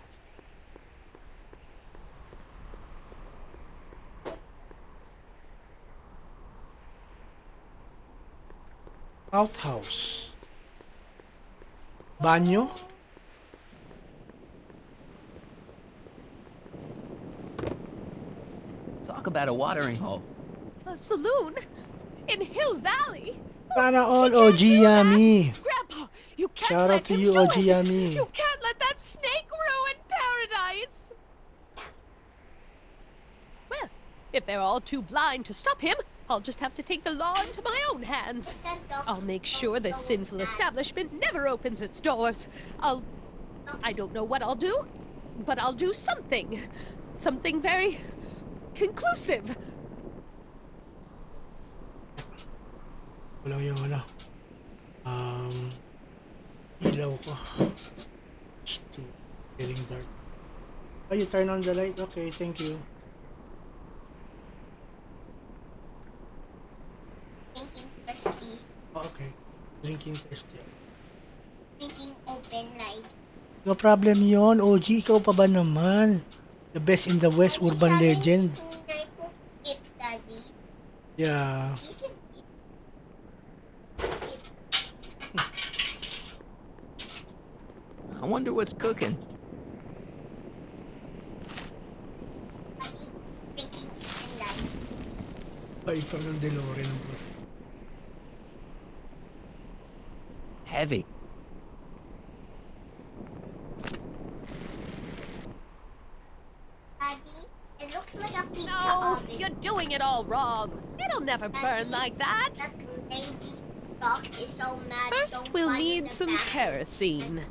Outhouse. Banyo? Talk about a watering hole. A saloon? In Hill Valley? Sana all, OG Yummy. Grandpa, you can't Shout let out to him you, do OG it. Yummy. You can't let that snake ruin paradise. Well, if they're all too blind to stop him, I'll just have to take the law into my own hands. I'll make sure this sinful establishment never opens its doors. I don't know what I'll do, but I'll do something. Something very conclusive. Wala yung ano. Ilaw ko. It's too getting dark. Oh, you turn on the light? Okay, thank you. Drinking thirsty. Oh, okay. Drinking thirsty. Drinking open light. No problem yon, OG. Ikaw pa ba naman? The best in the West, urban legend. If Daddy. Yeah. I wonder what's cooking. Drinking open light. Ay, pa ng DeLorean. Heavy. Daddy, it looks like a pizza No, oven. you're doing it all wrong. It'll never burn like that. That lady dog is so mad. First, Don't we'll find need the some back. kerosene.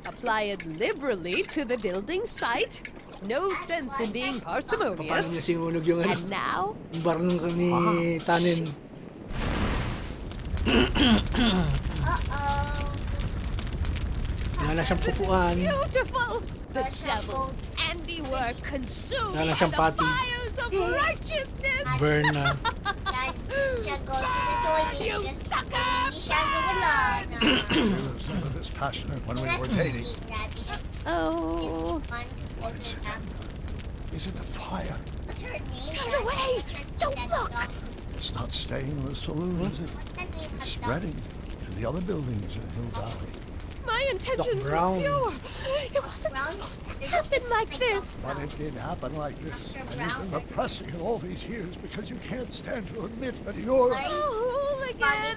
Apply it liberally to the building site. No sense in being Paano niya parsimonious. sinunog yung ano? And now, Yung barang ni Tanin. Uh-oh. Wala Wala siyang pupuan. Beautiful! The devil's handiwork consumed Wala by siyang the pati. fires of righteousness! Burn na. You sucker! He was never this passionate when we were dating. Oh. What is it? Is it the fire? Turn away! Don't look! It's not staying in the saloon, is it? It's spreading to the other buildings in Hill Valley. My intentions were pure. It wasn't supposed to happen like this. But it did happen like this. And you've been repressing it all these years because you can't stand to admit that you're... A hooligan!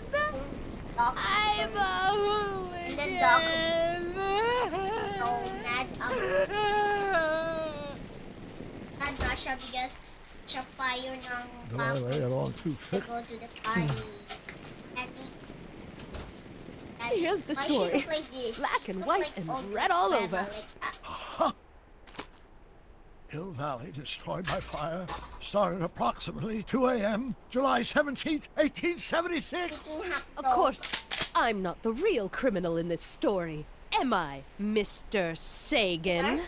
I'm a hooligan! Nandra siya because siya pa yun ang Do I lay it on too to thick? go to the party. Here's the story. Black and white and red all over. Hill Valley destroyed by fire started approximately 2 a.m. July 17th, 1876. Of course, I'm not the real criminal in this story, am I, Mr. Sagan?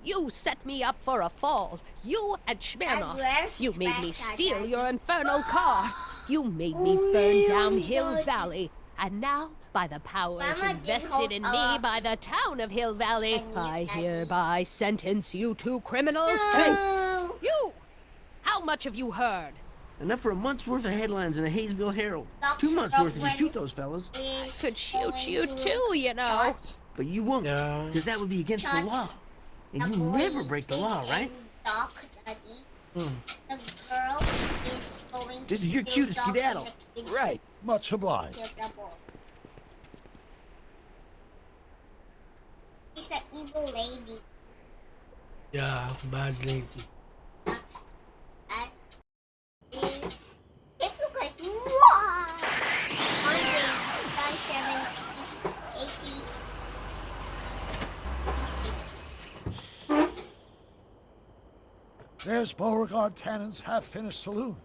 You set me up for a fall. You and Smirnoff. You made me steal your infernal car. You made me burn down Hill Valley. And now, by the powers invested in me by the town of Hill Valley, I hereby sentence you two criminals to... You! How much have you heard? Enough for a month's worth of headlines in the Hayesville Herald. 2 months worth if you shoot those fellas. I could shoot you too, you know. But you won't, because that would be against the law. And you never break the law, right? This is your cue to skedaddle. Right. Much obliged. She's an evil lady. Yeah, bad lady. It looks like wow! Monday, July 7th, 1886. There's Beauregard Tannen's half-finished saloon.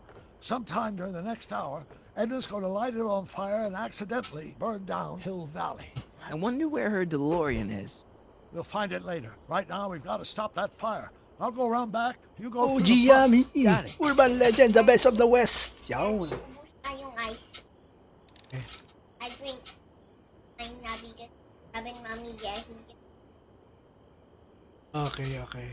Sometime during the next hour, Edna's going to light it on fire and accidentally burn down Hill Valley. I wonder where her DeLorean is. We'll find it later. Right now, we've got to stop that fire. I'll go around back. You go Oh, through the front. Yummy! Urban legend, the best of the West. Yawn. Yung ice. I drink. I'm nabigyan. Sabi ni Mami, yes. Okay, okay.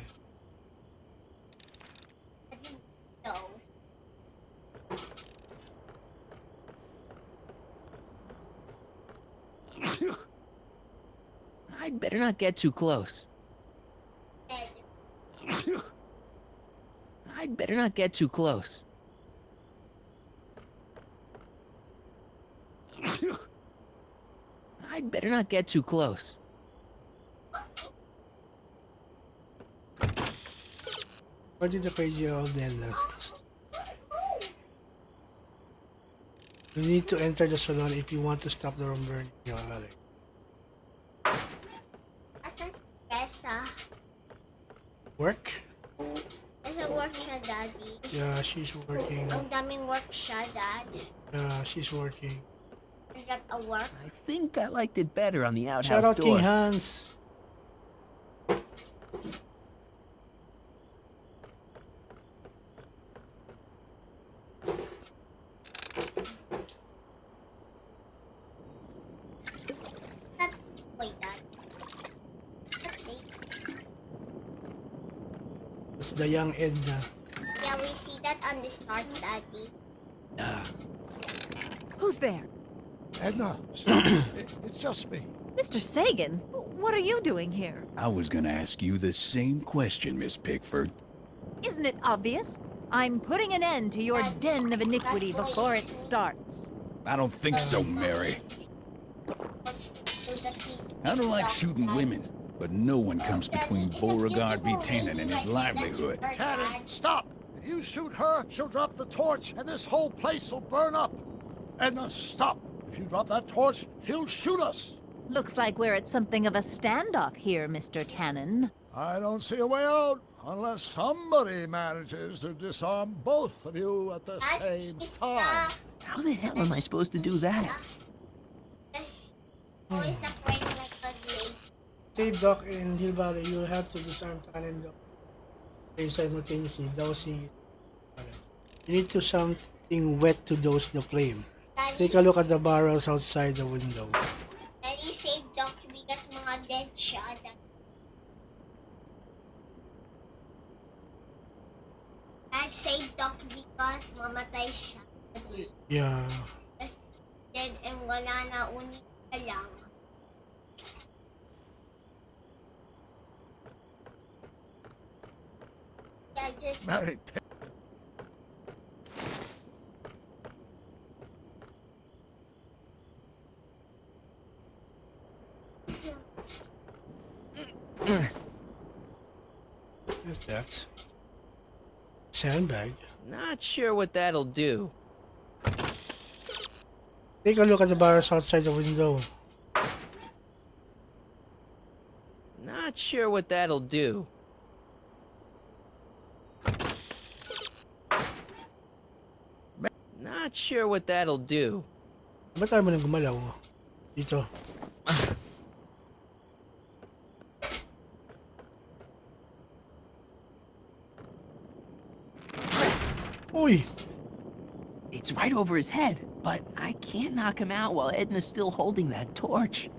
I'd better not get too close. I'd better not get too close. I'd better not get too close. What did the page of the list? You need to enter the salon if you want to stop the room burning. Work? Nasa work siya, Daddy. Yeah, she's working. Ang daming work siya, Dad. Yeah, she's working. Is that a work? I think I liked it better on the outhouse Shout out door. King Hans. Wait, Dad. It's the young Edna. Yeah, we see that on the start, Daddy. Yeah. Who's there? Edna, stop. It's just me. Mr. Sagan? What are you doing here? I was gonna ask you the same question, Miss Pickford. Isn't it obvious? I'm putting an end to your den of iniquity before it starts. I don't think so, Mary. I don't like shooting women, but no one comes between Beauregard v. Tannen and his livelihood. Tannen, stop! If you shoot her, she'll drop the torch, and this whole place will burn up. Edna, stop! If you drop that torch, he'll shoot us. Looks like we're at something of a standoff here, Mr. Tannen. I don't see a way out unless somebody manages to disarm both of you at the same time. How the hell am I supposed to do that? Always separating like a lady. save Doc in Hill Valley, you'll have to disarm Talon Doc simultaneously, dousing it. You need to something wet to dose the flame. Take a look at the barrels outside the window. Daddy save Doc because mga dead siya. Dad save Doc because mamatay siya. Yeah. Dead and wala na unik na lang. Yeah, just... Married. What's that? Sandbag. Not sure what that'll do. Take a look at the barrels outside the window. Not sure what that'll do. Not sure what that'll do. Ba't tayo mo nang gumalaw? Dito. Uy! It's right over his head, but I can't knock him out while Edna's still holding that torch.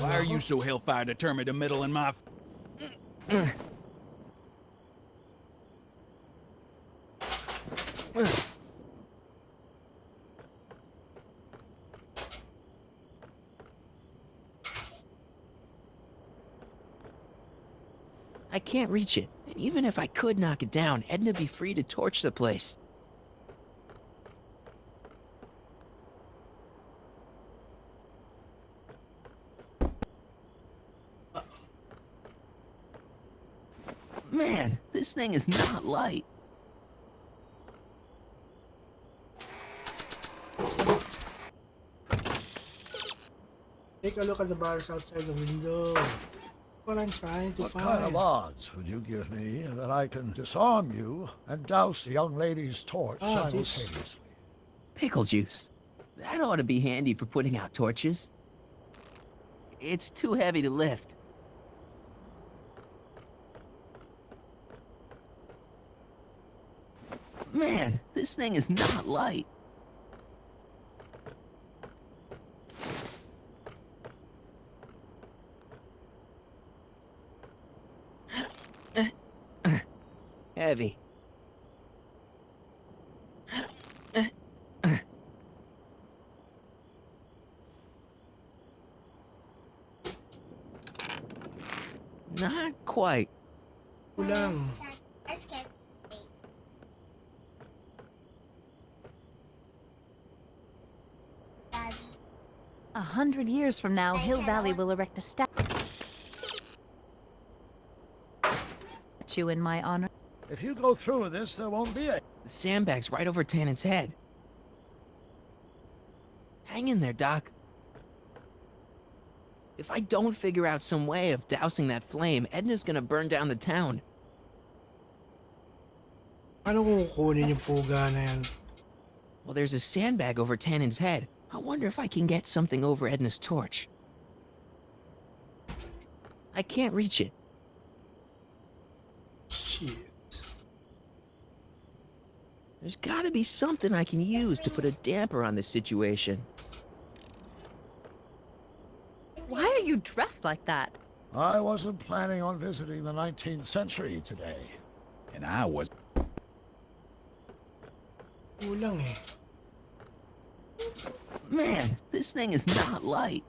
Why are you so hellfire determined to meddle in my... I can't reach it, and even if I could knock it down, Edna'd be free to torch the place. Man, this thing is not light. Take a look at the bars outside the window. What I'm trying to What find. kind of odds would you give me that I can disarm you and douse the young lady's torch simultaneously? Pickle juice. That ought to be handy for putting out torches. It's too heavy to lift. Man, this thing is not light. Heavy. Not quite. Kulang. 100 years from now, Hill Valley will erect a statue in my honor. If you go through with this, there won't be a... The sandbag's right over Tannen's head. Hang in there, Doc. If I don't figure out some way of dousing that flame, Edna's gonna burn down the town. Ano kung kukunin yung puga na yan? Well, there's a sandbag over Tannen's head. I wonder if I can get something over Edna's torch. I can't reach it. Shit. There's gotta be something I can use to put a damper on this situation. Why are you dressed like that? I wasn't planning on visiting the 19th century today. And I was... Kulang eh. Man, this thing is not light.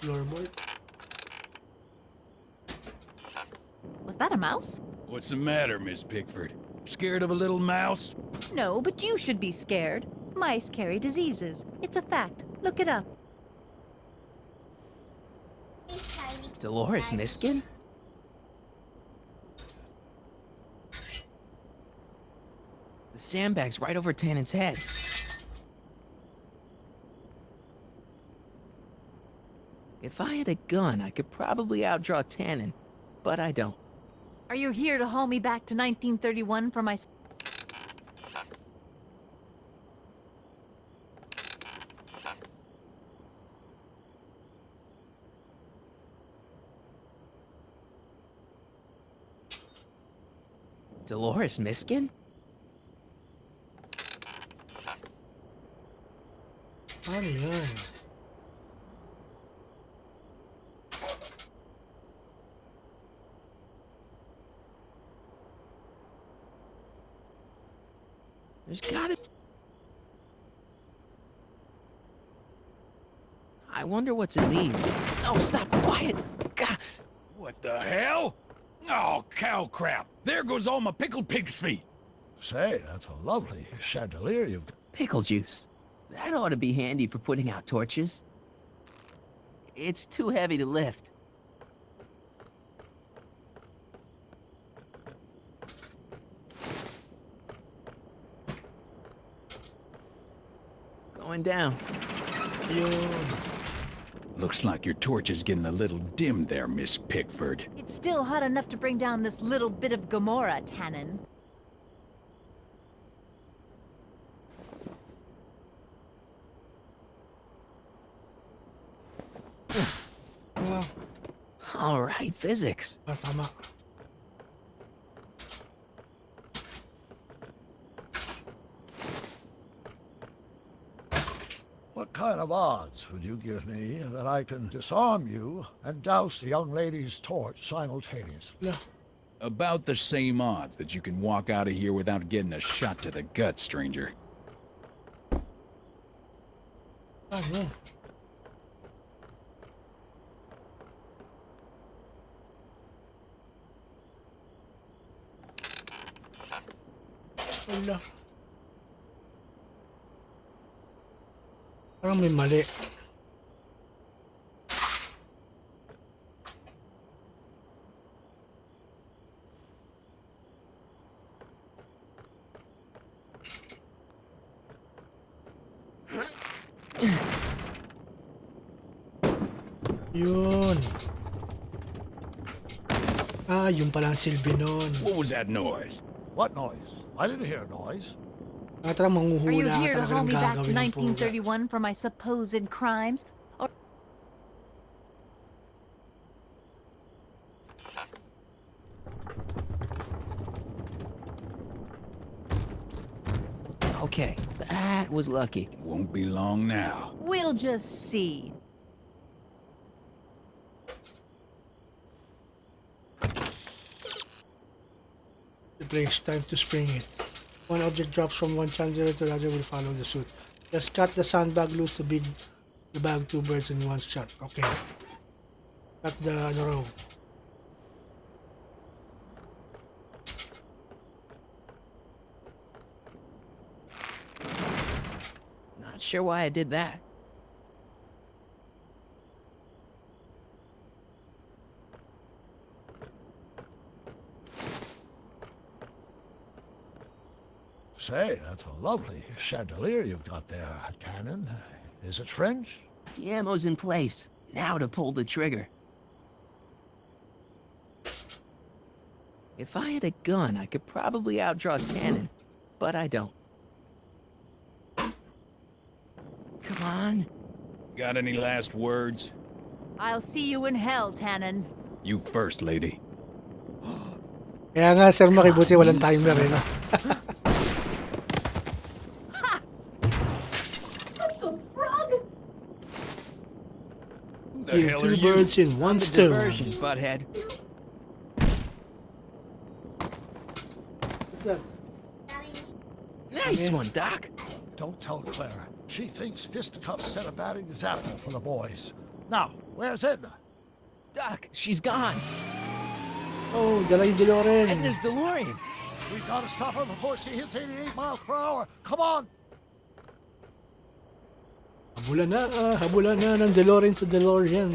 Floorboard. Was that a mouse? What's the matter, Miss Pickford? Scared of a little mouse? No, but you should be scared. Mice carry diseases. It's a fact. Look it up. Dolores Miskin? The sandbag's right over Tannen's head. If I had a gun, I could probably outdraw Tannen, but I don't. Are you here to haul me back to 1931 for my... Dolores Miskin? Ano yan? There's gotta... I wonder what's in these. Oh, stop, quiet! God. What the hell? Oh, cow crap! There goes all my pickled pig's feet! Say, that's a lovely chandelier you've got. Pickle juice. That ought to be handy for putting out torches. It's too heavy to lift. Going down. Looks like your torch is getting a little dim there, Miss Pickford. It's still hot enough to bring down this little bit of Gomorrah, Tannen. All right, physics. Tama. What kind of odds would you give me that I can disarm you and douse the young lady's torch simultaneously? Yeah. About the same odds that you can walk out of here without getting a shot to the gut, stranger. Ano? Wala. Parang may mali. Yun. Ah, yun palang silbi nun. What was that noise? What noise? I didn't hear a noise. Are you here to haul me back to gagawin ng puga. 1931 for my supposed crimes? Or... Okay, that was lucky. Won't be long now. We'll just see. The place, time to spring it. One object drops from one chandelier to another will follow the suit. Just cut the sandbag loose to beat the bag, two birds in one shot. Okay. Cut the row. Not sure why I did that. Say, that's a lovely chandelier you've got there, Tannen. Is it French? The ammo's in place. Now to pull the trigger. If I had a gun, I could probably outdraw Tannen, but I don't. Come on. Got any last words? I'll see you in hell, Tannen. You first, lady. Kaya nga, Sir Makibuti, walang timer eh, no? Kill two birds in one stone. Diversion, butthead. What's that? Nice one, Doc. Don't tell Clara. She thinks fisticuffs set a bad example for the boys. Now, where's Edna? Doc, she's gone. Oh, dala yung DeLorean. Edna's DeLorean. We gotta stop her before she hits 88 miles per hour. Come on! Habulan na ng DeLorean to DeLorean.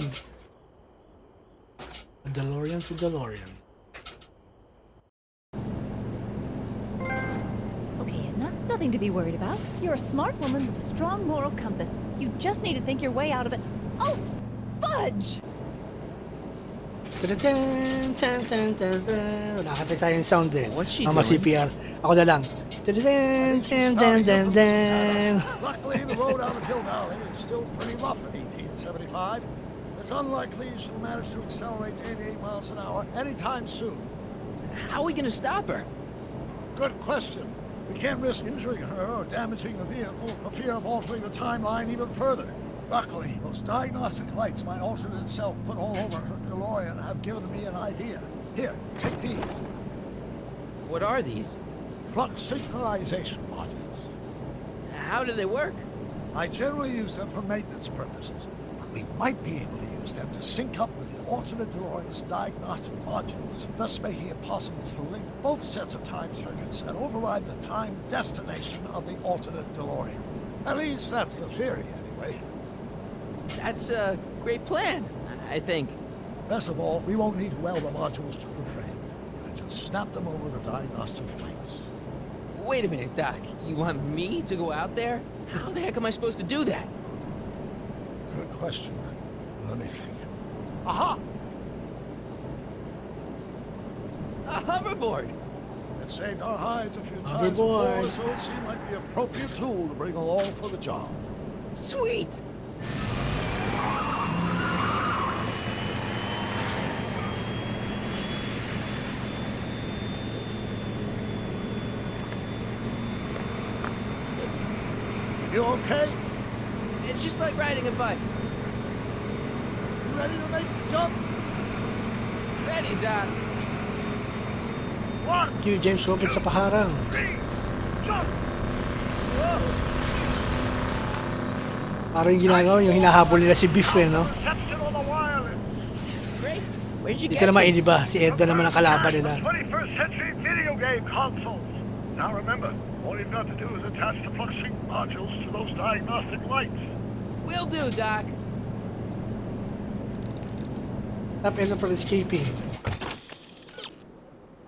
DeLorean to DeLorean. Okay, Edna, nothing to be worried about. You're a smart woman with a strong moral compass. You just need to think your way out of it. Oh, fudge! Tadadang, tan, tan, tan, tan. Wala kasi tayong sound eh. What's she Mama doing? CPR. Ako na lang. Tadadang, tan, tan, tan, tan. Luckily, the road out of Hill Valley is still pretty rough in 1875. It's unlikely she'll manage to accelerate to 88 miles an hour anytime soon. How are we gonna stop her? Good question. We can't risk injuring her or damaging the vehicle for fear of altering the timeline even further. Luckily, those diagnostic lights my alternate self put all over her DeLorean have given me an idea. Here, take these. What are these? Flux synchronization modules. How do they work? I generally use them for maintenance purposes, but we might be able to use them to sync up with the alternate DeLorean's diagnostic modules, thus making it possible to link both sets of time circuits and override the time destination of the alternate DeLorean. At least that's the theory, anyway. That's a great plan, I think. Best of all, we won't need to weld the modules to the frame. I just snap them over the diagnostic lights. Wait a minute, Doc. You want me to go out there? How the heck am I supposed to do that? Good question. Let me think. Aha! A hoverboard! It saved our hides a few times before, so it seemed like the appropriate tool to bring along for the job. Sweet! You okay? It's just like riding a bike. You ready to make the jump? Ready, Doc. Q James Robert sa paharang. Parang yung ginagawa yung hinahabol nila si Biff eh, no? Great. Where'd you Dito get naman these? iniba, si Edna naman ang kalaban nila. 21st century video game consoles. Now remember, all you've got to do is attach the flux sync modules to those diagnostic lights. Will do, Doc. Stop Edna from escaping.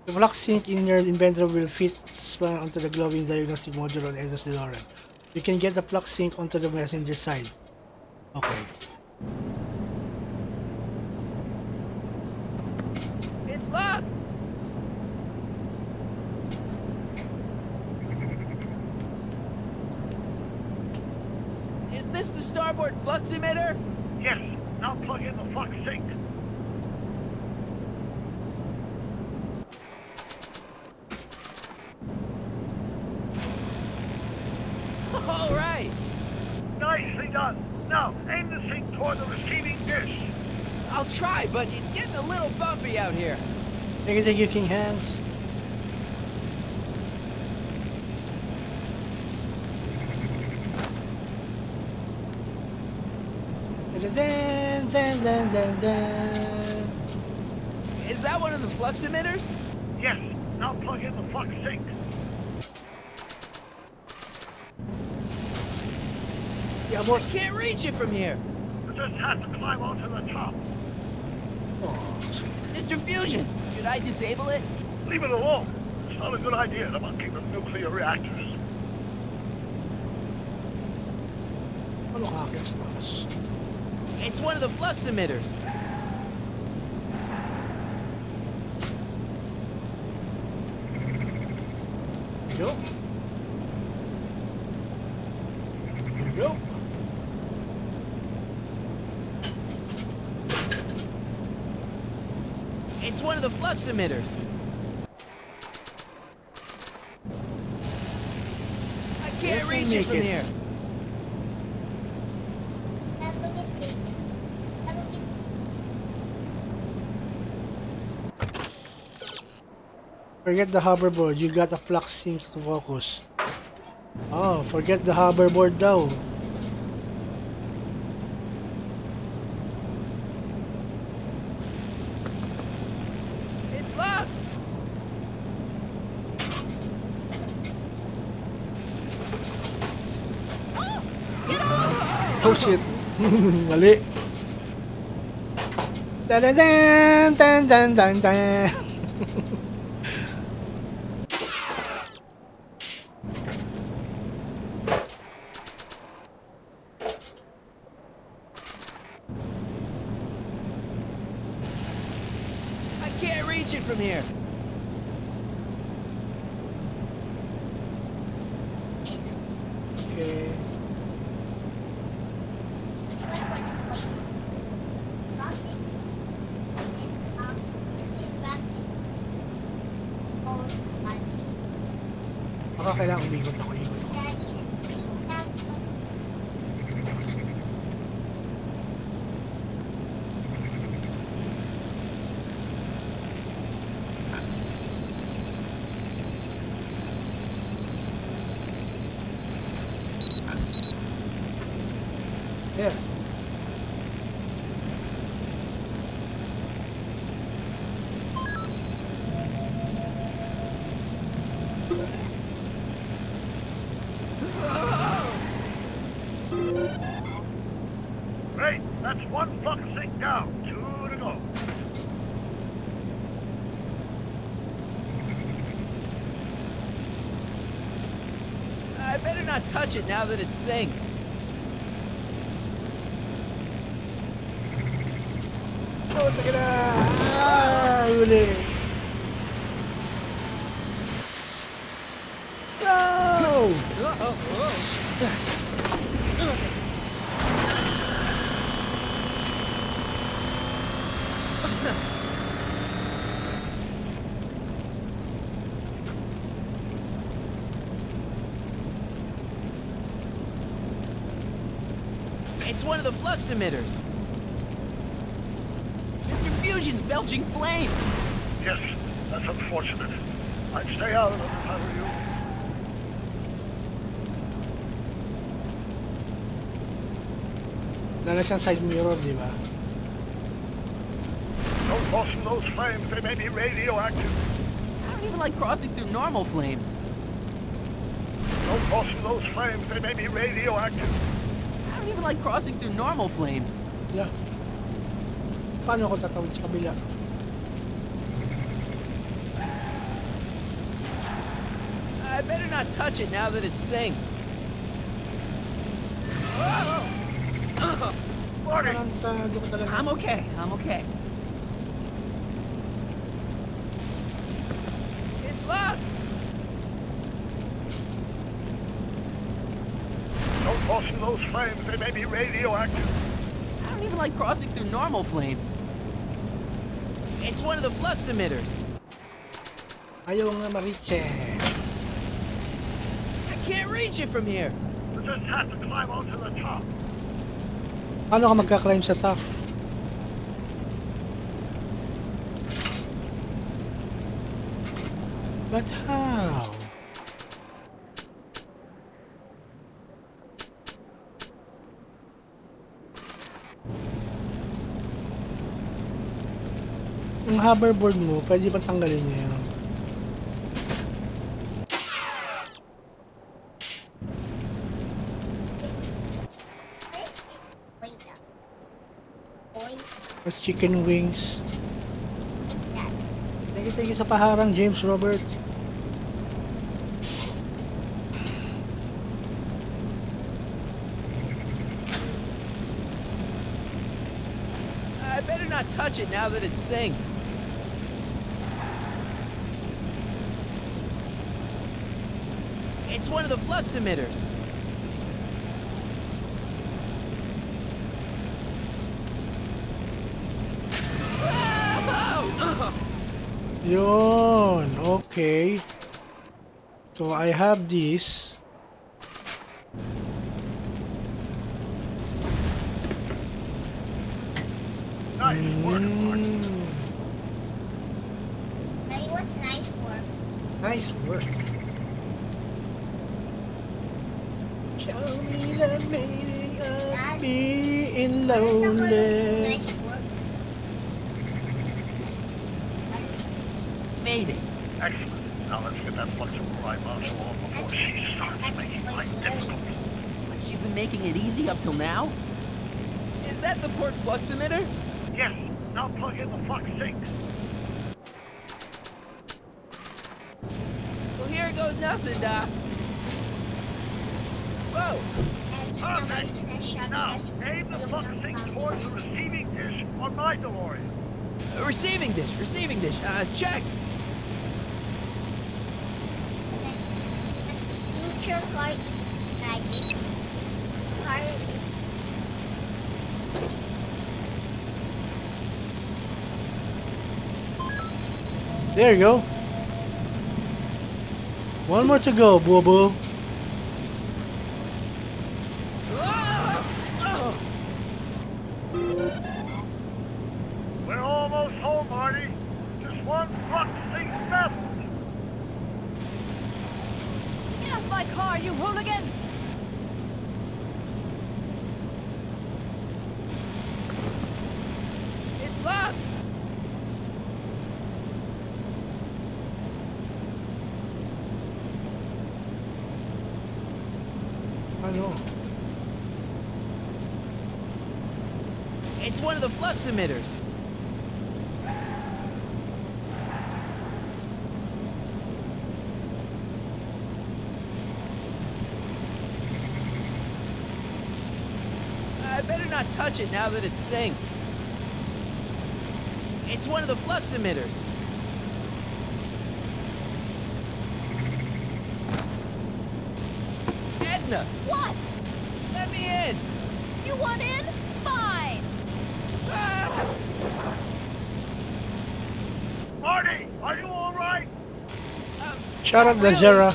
The flux sync in your inventory will fit slung onto the glowing diagnostic module on Edna's DeLorean. You can get the flux sync onto the messenger side. Okay. It's locked! Is this the starboard flux emitter? Yes, now plug in the flux sync. All right. Nicely done. Now, aim the sync toward the receiving dish. I'll try, but it's getting a little bumpy out here. Thank you, King Hands. Dun, dun, dun, dun, dun. Is that one of the flux emitters? Yes, now plug in the flux sync. Yeah, boy. I can't reach it from here. You just have to climb onto the top. Mr. Fusion, should I disable it? Leave it alone. It's not a good idea to monkey with nuclear reactors. Ano kakit sa taas? It's one of the flux emitters. Go. Go. It's one of the flux emitters. I can't reach it from here. Forget the hoverboard, you got a flux sync to focus. Oh, forget the hoverboard daw. It's locked. Oh shit. Mali. Dun, dun, dun, dun, dun, dun, dun. I can't reach it from here. Okay. Baka kailangan umikot ako, ikot ako. There. Great, that's one flux sink down. 2 to go. I better not touch it now that it's synced. Oh, take it out. Ah, huli. No! It's one of the flux emitters. Mr. Fusion's belching flame. Yes, that's unfortunate. I'd stay out of it if I were you. Wala na siyang side mirror, di ba? Don't cross in those flames. They may be radioactive. I don't even like crossing through normal flames. Don't cross in those flames. They may be radioactive. I don't even like crossing through normal flames. Yeah. Paano ako tatawid sa kabila? I better not touch it now that it's synced. I'm okay. I'm okay. It's locked. Don't cross in those flames. They may be radioactive. I don't even like crossing through normal flames. It's one of the flux emitters. Ayaw nga ma-reach eh. I can't reach it from here. You just have to climb onto the top. Paano ka magka-climb sa top? But how? Yung hoverboard mo, pwede ba tanggalin niya yun? Mas chicken wings. Thank you sa paharang, James Robert. I better not touch it now that it's synced. It's one of the flux emitters. Yun, okay. So I have this. Nice work, Mark. Daddy, what's nice work? Nice work. Show me the meaning of being lonely. Made it. Excellent. Now let's get that flexible right module on before she starts making life difficult. Like she's been making it easy up till now? Is that the port flux emitter? Yes, Now plug in the flux sink. Well, here goes nothing, Doc. Whoa! Perfect. Now, aim the flux sink towards the receiving dish on my DeLorean. Receiving dish, check! Future card ID. There you go. One more to go, boo boo. We're almost home, Marty. Just one flux sink left. Get off my car, you hooligan! It's locked! I know. It's one of the flux emitters. I better not touch it now that it's synced. It's one of the flux emitters. Edna! What? Let me in! You want in? Fine! Marty, are you all right? Shut up, Nazera.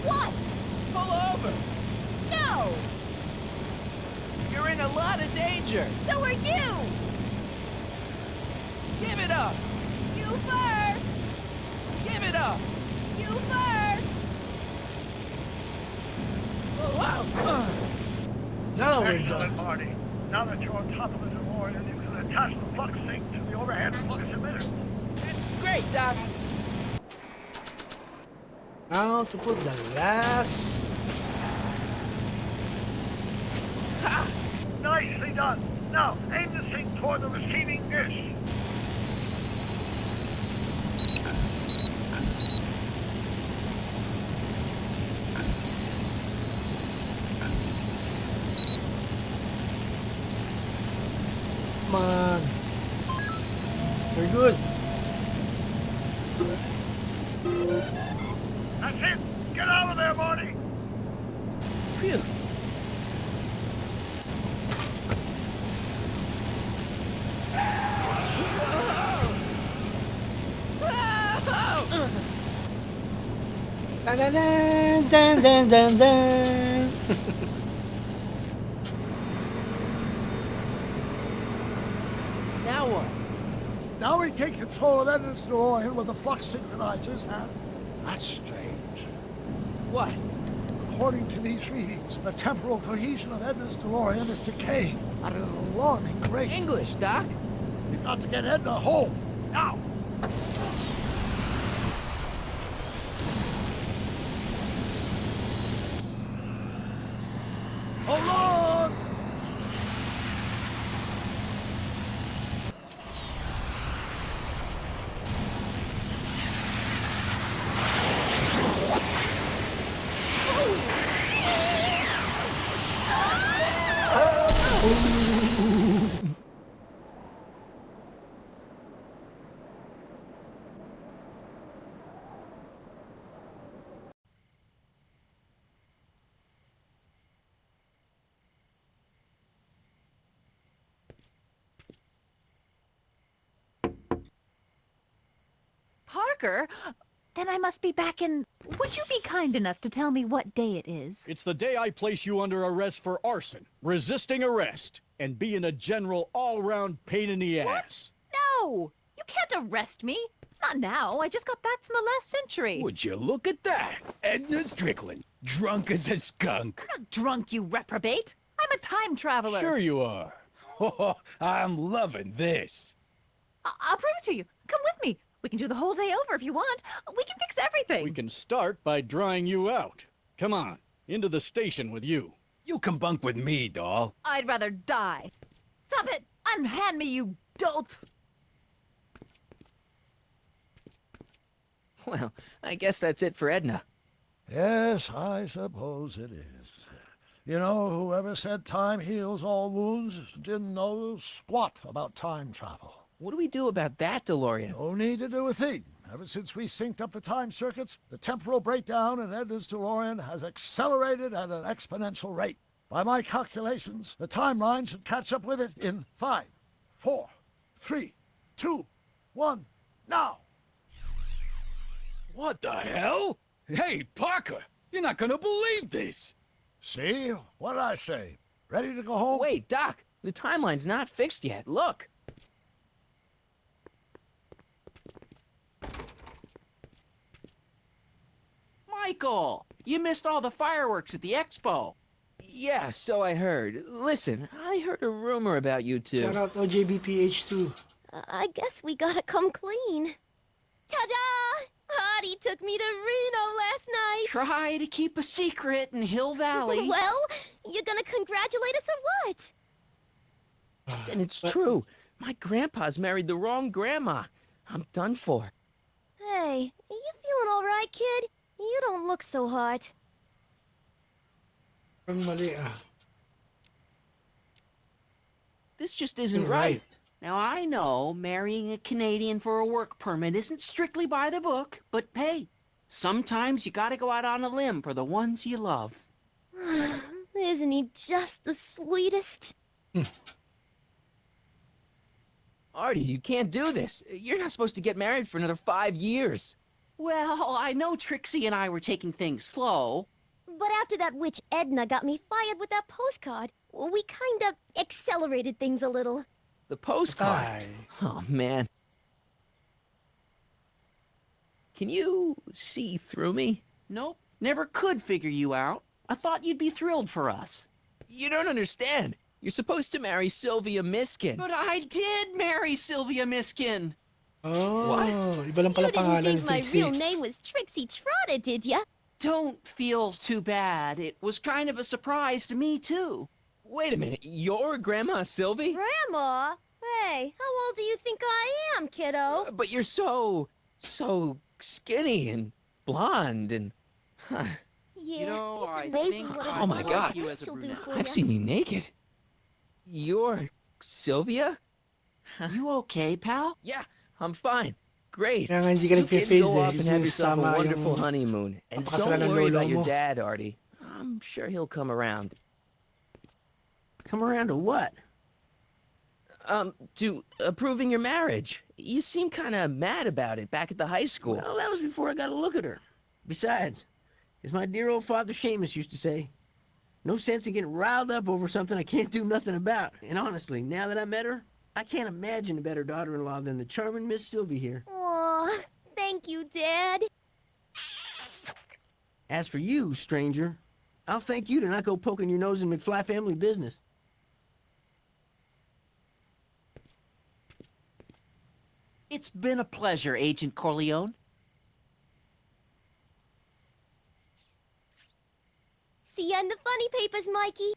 What? Pull over! No! You're in a lot of danger! So are you! Give it up! You first! Give it up! You first! Now we're Excellent, done. Marty. Now that you're on top of the DeLorean, you can attach the flux sink to the overhead flux emitter. Great, Doc! Now to put the last. Ha! Nicely done. Now, aim the sink toward the receiving dish. Come on. We're good. That's it. Get out of there, Marty. Phew. Dun, dun, dun, dun, dun, dun, dun. Now what? Now we take control of Edna's DeLorean with the flux synchronizers, and that's strange. What? According to these readings, the temporal cohesion of Edna's DeLorean is decaying at an alarming rate. English, Doc. We've got to get Edna home, now! Hold on! Parker? Then I must be back in... Would you be kind enough to tell me what day it is? It's the day I place you under arrest for arson, resisting arrest, and being a general all-round pain in the ass. No! You can't arrest me. Not now. I just got back from the last century. Would you look at that? Edna Strickland, drunk as a skunk. I'm not drunk, you reprobate. I'm a time traveler. Sure you are. Oh, I'm loving this. I'll prove it to you. Come with me. We can do the whole day over if you want. We can fix everything. We can start by drying you out. Come on, into the station with you. You come bunk with me, doll. I'd rather die. Stop it! Unhand me, you dolt! Well, I guess that's it for Edna. Yes, I suppose it is. You know, whoever said time heals all wounds didn't know squat about time travel. What do we do about that, DeLorean? No need to do a thing. Ever since we synced up the time circuits, the temporal breakdown in Edna's DeLorean has accelerated at an exponential rate. By my calculations, the timeline should catch up with it in 5, 4, 3, 2, 1, now! What the hell? Hey, Parker, you're not gonna believe this. See? What did I say? Ready to go home? Wait, Doc, the timeline's not fixed yet. Look. Michael, you missed all the fireworks at the expo. Yeah, so I heard. Listen, I heard a rumor about you two. Shout out OJBPH2. I guess we gotta come clean. Ta-da! Hardy took me to Reno last night. Try to keep a secret in Hill Valley. Well, you're gonna congratulate us or what? And it's true. My grandpa's married the wrong grandma. I'm done for. Hey, are you feeling all right, kid? You don't look so hot. This just isn't right. Now, I know marrying a Canadian for a work permit isn't strictly by the book, but hey, sometimes you gotta go out on a limb for the ones you love. Isn't he just the sweetest? Artie, you can't do this. You're not supposed to get married for another 5 years. Well, I know Trixie and I were taking things slow. But after that witch Edna got me fired with that postcard, we kind of accelerated things a little. The postcard? Oh, man. Can you see through me? Nope, never could figure you out. I thought you'd be thrilled for us. You don't understand. You're supposed to marry Sylvia Miskin. But I did marry Sylvia Miskin. Oh, iba lang pala You didn't pangalan think ni my Trixie. real name was Trixie Trotter, did ya? Don't feel too bad. It was kind of a surprise to me, too. Wait a minute. You're Grandma Sylvie? Grandma? Hey, how old do you think I am, kiddo? But you're so skinny and blonde and... Huh. Yeah, You know, it's I amazing think what a Oh my blonde God. you as a she'll do brunette. for I've ya. seen you naked. You're Sylvia? You okay, pal? Yeah, I'm fine. Great. Kaya nga hindi ka You kids nagpe-fade go eh. off and Yun have yung yourself a tama wonderful yung honeymoon. And pagkakasalan don't ng worry lolo about your mo. dad, Artie. I'm sure he'll come around. Come around to what? To approving your marriage. You seem kind of mad about it back at the high school. Well, that was before I got a look at her. Besides, as my dear old father Seamus used to say, no sense in getting riled up over something I can't do nothing about. And honestly, now that I met her, I can't imagine a better daughter-in-law than the charming Miss Sylvie here. Aw, thank you, Dad. As for you, stranger, I'll thank you to not go poking your nose in McFly family business. It's been a pleasure, Agent Corleone. See ya in the funny papers, Mikey.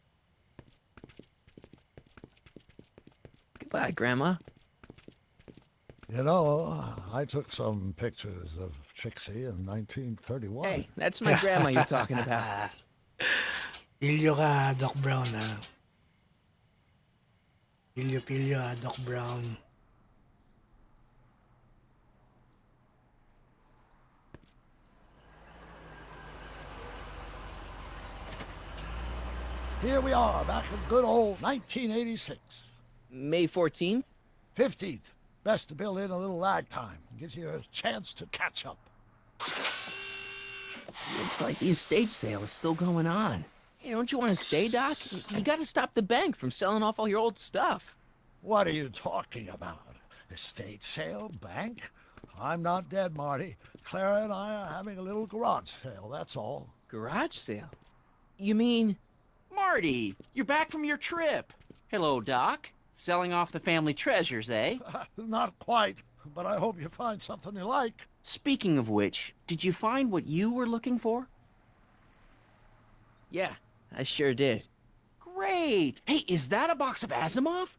Goodbye, Grandma. You know, I took some pictures of Trixie in 1931. Hey, that's my grandma you're talking about. Pilyo ka, Doc Brown, ha? Pilyo, Doc Brown. Here we are, back in good old 1986. May 14th? 15th. Best to build in a little lag time. Gives you a chance to catch up. Looks like the estate sale is still going on. Hey, don't you want to stay, Doc? You got to stop the bank from selling off all your old stuff. What are you talking about? Estate sale? Bank? I'm not dead, Marty. Clara and I are having a little garage sale, that's all. Garage sale? You mean... Marty, you're back from your trip. Hello, Doc. Selling off the family treasures, eh? Not quite. but I hope you find something you like. Speaking of which, did you find what you were looking for? Yeah, I sure did. Great! Hey, is that a box of Asimov?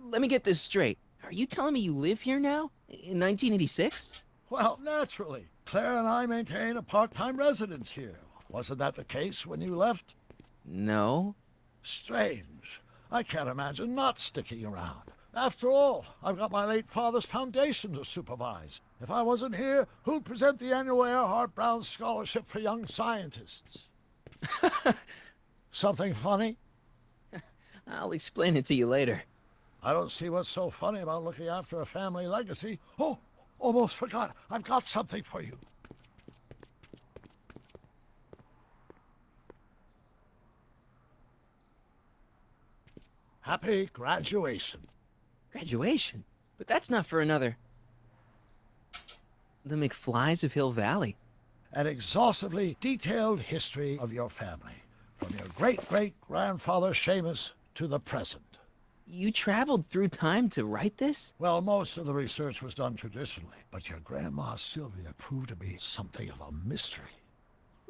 Let me get this straight. Are you telling me you live here now? In 1986? Well, naturally. Claire and I maintain a part-time residence here. Wasn't that the case when you left? No. Strange. I can't imagine not sticking around. After all, I've got my late father's foundation to supervise. If I wasn't here, who'd present the annual Earhart Brown Scholarship for Young Scientists? Something funny? I'll explain it to you later. I don't see what's so funny about looking after a family legacy. Oh, almost forgot. I've got something for you. Happy graduation. Graduation? But that's not for another... The McFlys of Hill Valley. An exhaustively detailed history of your family, from your great-great-grandfather Seamus to the present. You traveled through time to write this? Well, most of the research was done traditionally, but your grandma Sylvia proved to be something of a mystery.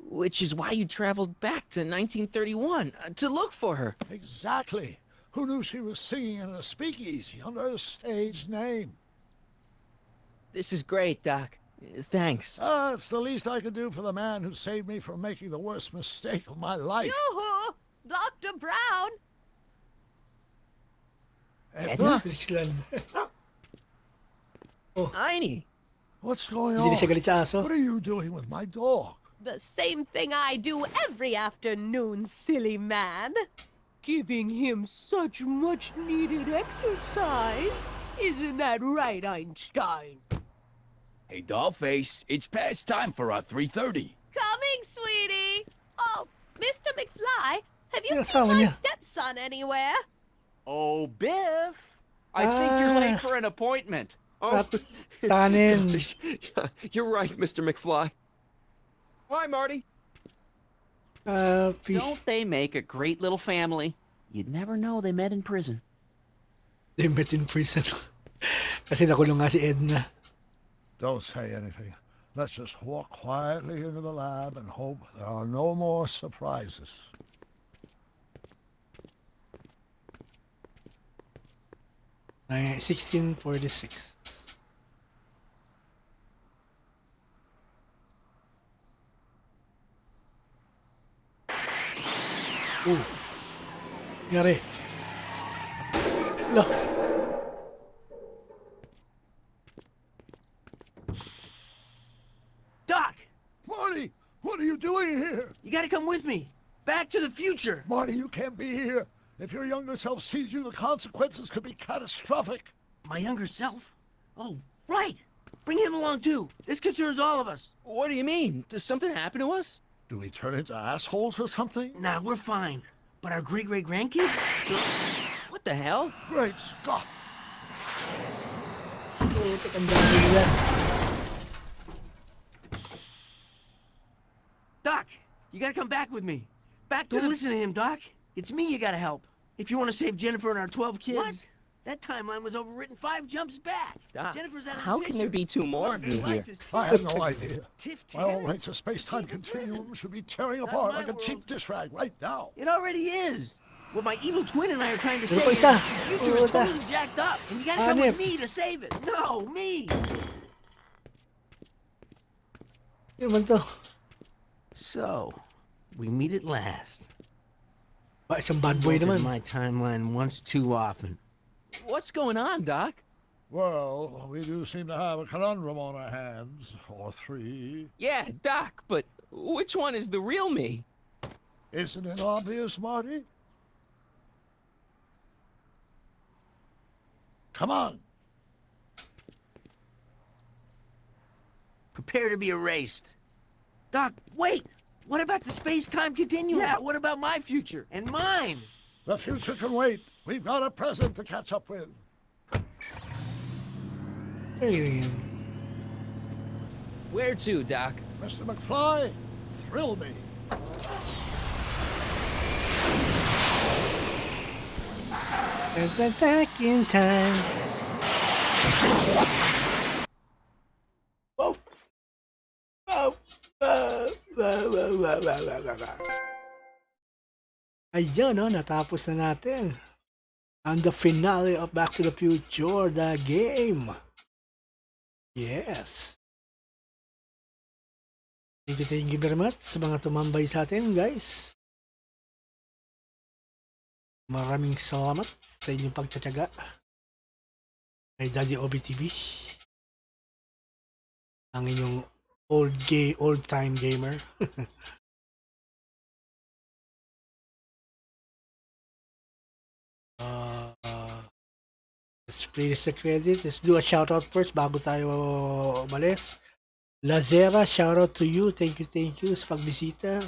Which is why you traveled back to 1931, to look for her. Exactly. Who knew she was singing in a speakeasy under a stage name? This is great, Doc. Thanks. It's the least I could do for the man who saved me from making the worst mistake of my life. Yoo-hoo! Dr. Brown! Edna? Heine! What's going Hindi on? na siya galit sa aso. What are you doing with my dog? The same thing I do every afternoon, silly man. Giving him such much-needed exercise. Isn't that right, Einstein? Hey, Dollface, it's past time for our 3:30. Coming, sweetie! Oh, Mr. McFly, have you Yeah, seen sama my niya. stepson anywhere? Oh, Biff! I think you're late for an appointment. Oh, Tanin. gosh. You're right, Mr. McFly. Hi, Marty. Don't they make a great little family? You'd never know they met in prison. They met in prison. Kasi nakulong nga si Edna. Don't say anything. Let's just walk quietly into the lab and hope there are no more surprises. Ay, 1646. Oh. Nangyari. Lo. Doc! Marty, what are you doing here? You gotta come with me. Back to the future. Marty, you can't be here. If your younger self sees you, the consequences could be catastrophic. My younger self? Oh, right. Bring him along, too. This concerns all of us. What do you mean? Does something happen to us? Do we turn into assholes or something? Nah, we're fine. But our great-great-grandkids? What the hell? Great Scott! Doc, you gotta come back with me. Back to listen to him, Doc. It's me you gotta help. If you want to save Jennifer and our 12 kids. What? That timeline was overwritten 5 jumps back. Doc, Jennifer's out of how the can there be two more of me here? I have no idea. My own lengths of space-time continuum should be tearing apart like a cheap dish rag right now. It already is. What my evil twin and I are trying to say Ano pa is isa? the future is totally jacked up, and you gotta come Hanip. with me to save it. No, me. Ano man to? So, we meet at last. Ba, isang bad boy Altered naman. my timeline once too often. What's going on, Doc? Well, we do seem to have a conundrum on our hands, or 3. Yeah, Doc, but which one is the real me? Isn't it obvious, Marty? Come on. Prepare to be erased. Doc, wait! What about the space-time continuum? Yeah, what about my future? And mine? The future can wait. We've got a present to catch up with. Where to, Doc? Mr. McFly, thrill me. And then back in time. Wow! Wow! Ayun, no, natapos na natin. And the finale of Back to the Future, the game. Yes. Thank you very much sa mga tumambay sa atin, guys. Maraming salamat sa inyong pagtsatsaga kay Dadi Obi TV. Ang inyong old-time gamer. Let's please the credit. Let's do a shoutout first bago tayo umalis. Lazera, shoutout to you. Thank you sa pagbisita.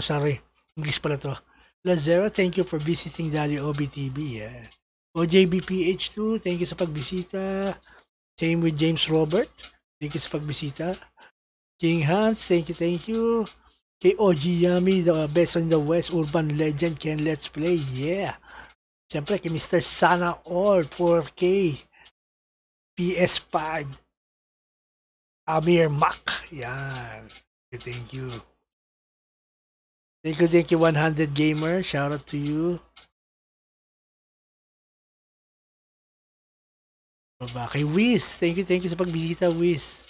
Sorry. English pala to. Lazera, thank you for visiting Dadi Obi TV. OJBPH2, thank you sa pagbisita. Same with James Robert. Thank you sa pagbisita. King Hans, thank you. Kay OG Yami, the best in the West, urban legend, Kenn Let's Play. Yeah. Siyempre, kay Mr. Sana All, 4K, PS5, Amir Mac. Yan. Thank you. Thank you, 100 Gamer. Shout out to you. Baba. Kay Wiz. Thank you sa pagbisita, Wiz.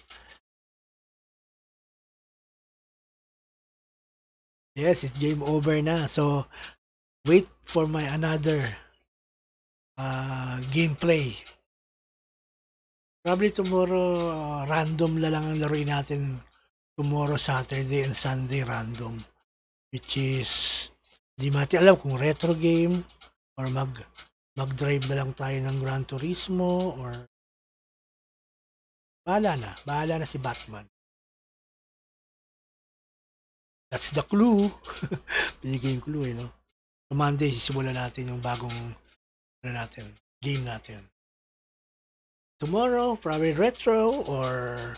Yes, it's game over na. So, wait for my another gameplay. Probably tomorrow, random lang ang laruin natin. Tomorrow, Saturday and Sunday, random. Which is, di natin alam kung retro game or mag-drive na lang tayo ng Gran Turismo or bahala na si Batman. That's the clue. Binigay yung clue no? So Monday, sisimulan natin yung bagong game natin. Tomorrow, probably retro or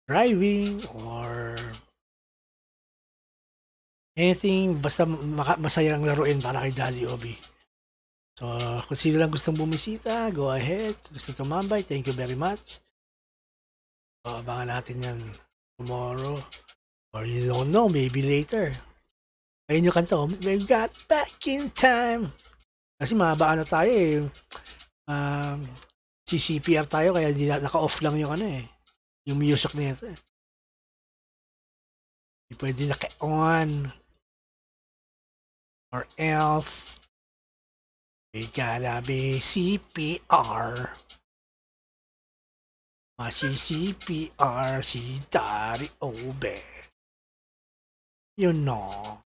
driving or anything, basta masayang laruin para kay Dadi Obi. So, kung sino lang gustong bumisita, go ahead. Gusto tumambay, thank you very much. So, abangan natin yan tomorrow. Or you don't know, maybe later. Ayun yung kanta, we got back in time. Kasi mahaba tayo eh. CCPR tayo, kaya naka-off lang yung yung music na ito eh. Hindi pwede naka-on. Or else, we gotta be CPR. CPR si Dadi Obi. You know.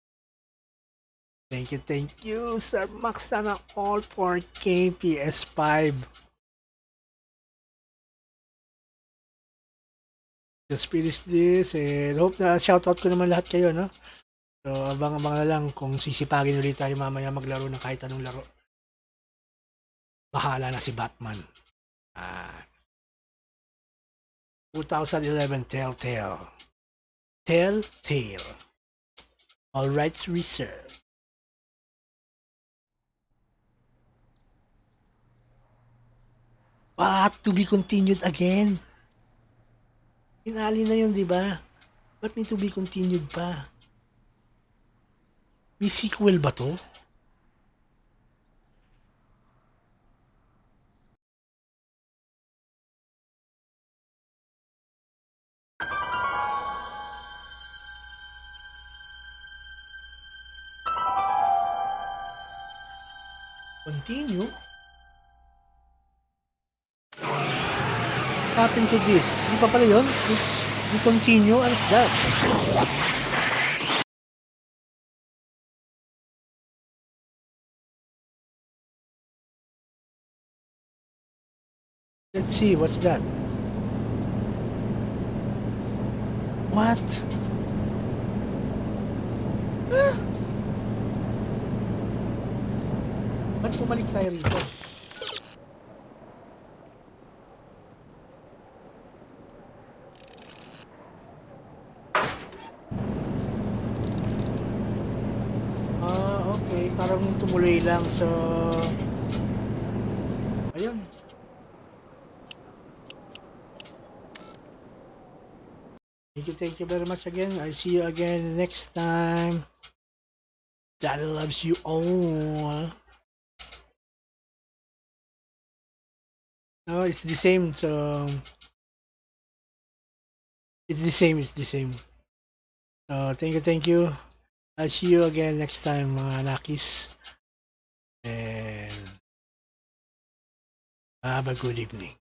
Thank you, Sir Max. Sana all 4K PS5. Just finish this and hope na shoutout ko naman lahat kayo, no? So, abang-abang na lang kung sisipagin ulit tayo mamaya maglaro ng kahit anong laro. Bahala na si Batman. 2011 Telltale. All rights reserved. What? To be continued again? Finale na yun, di ba? Ba't may to be continued pa? May sequel ba to? Continue? What happened to this? Hindi pa pala yun? We continue? What's that? Let's see, what's that? What? Huh? Ba't bumalik tayo rito? Okay, parang tumuloy lang, so ayun. Thank you very much again. I'll see you again next time. Daddy loves you all. No, it's the same, so it's the same. So thank you. I'll see you again next time, mga Anakis. And have a good evening.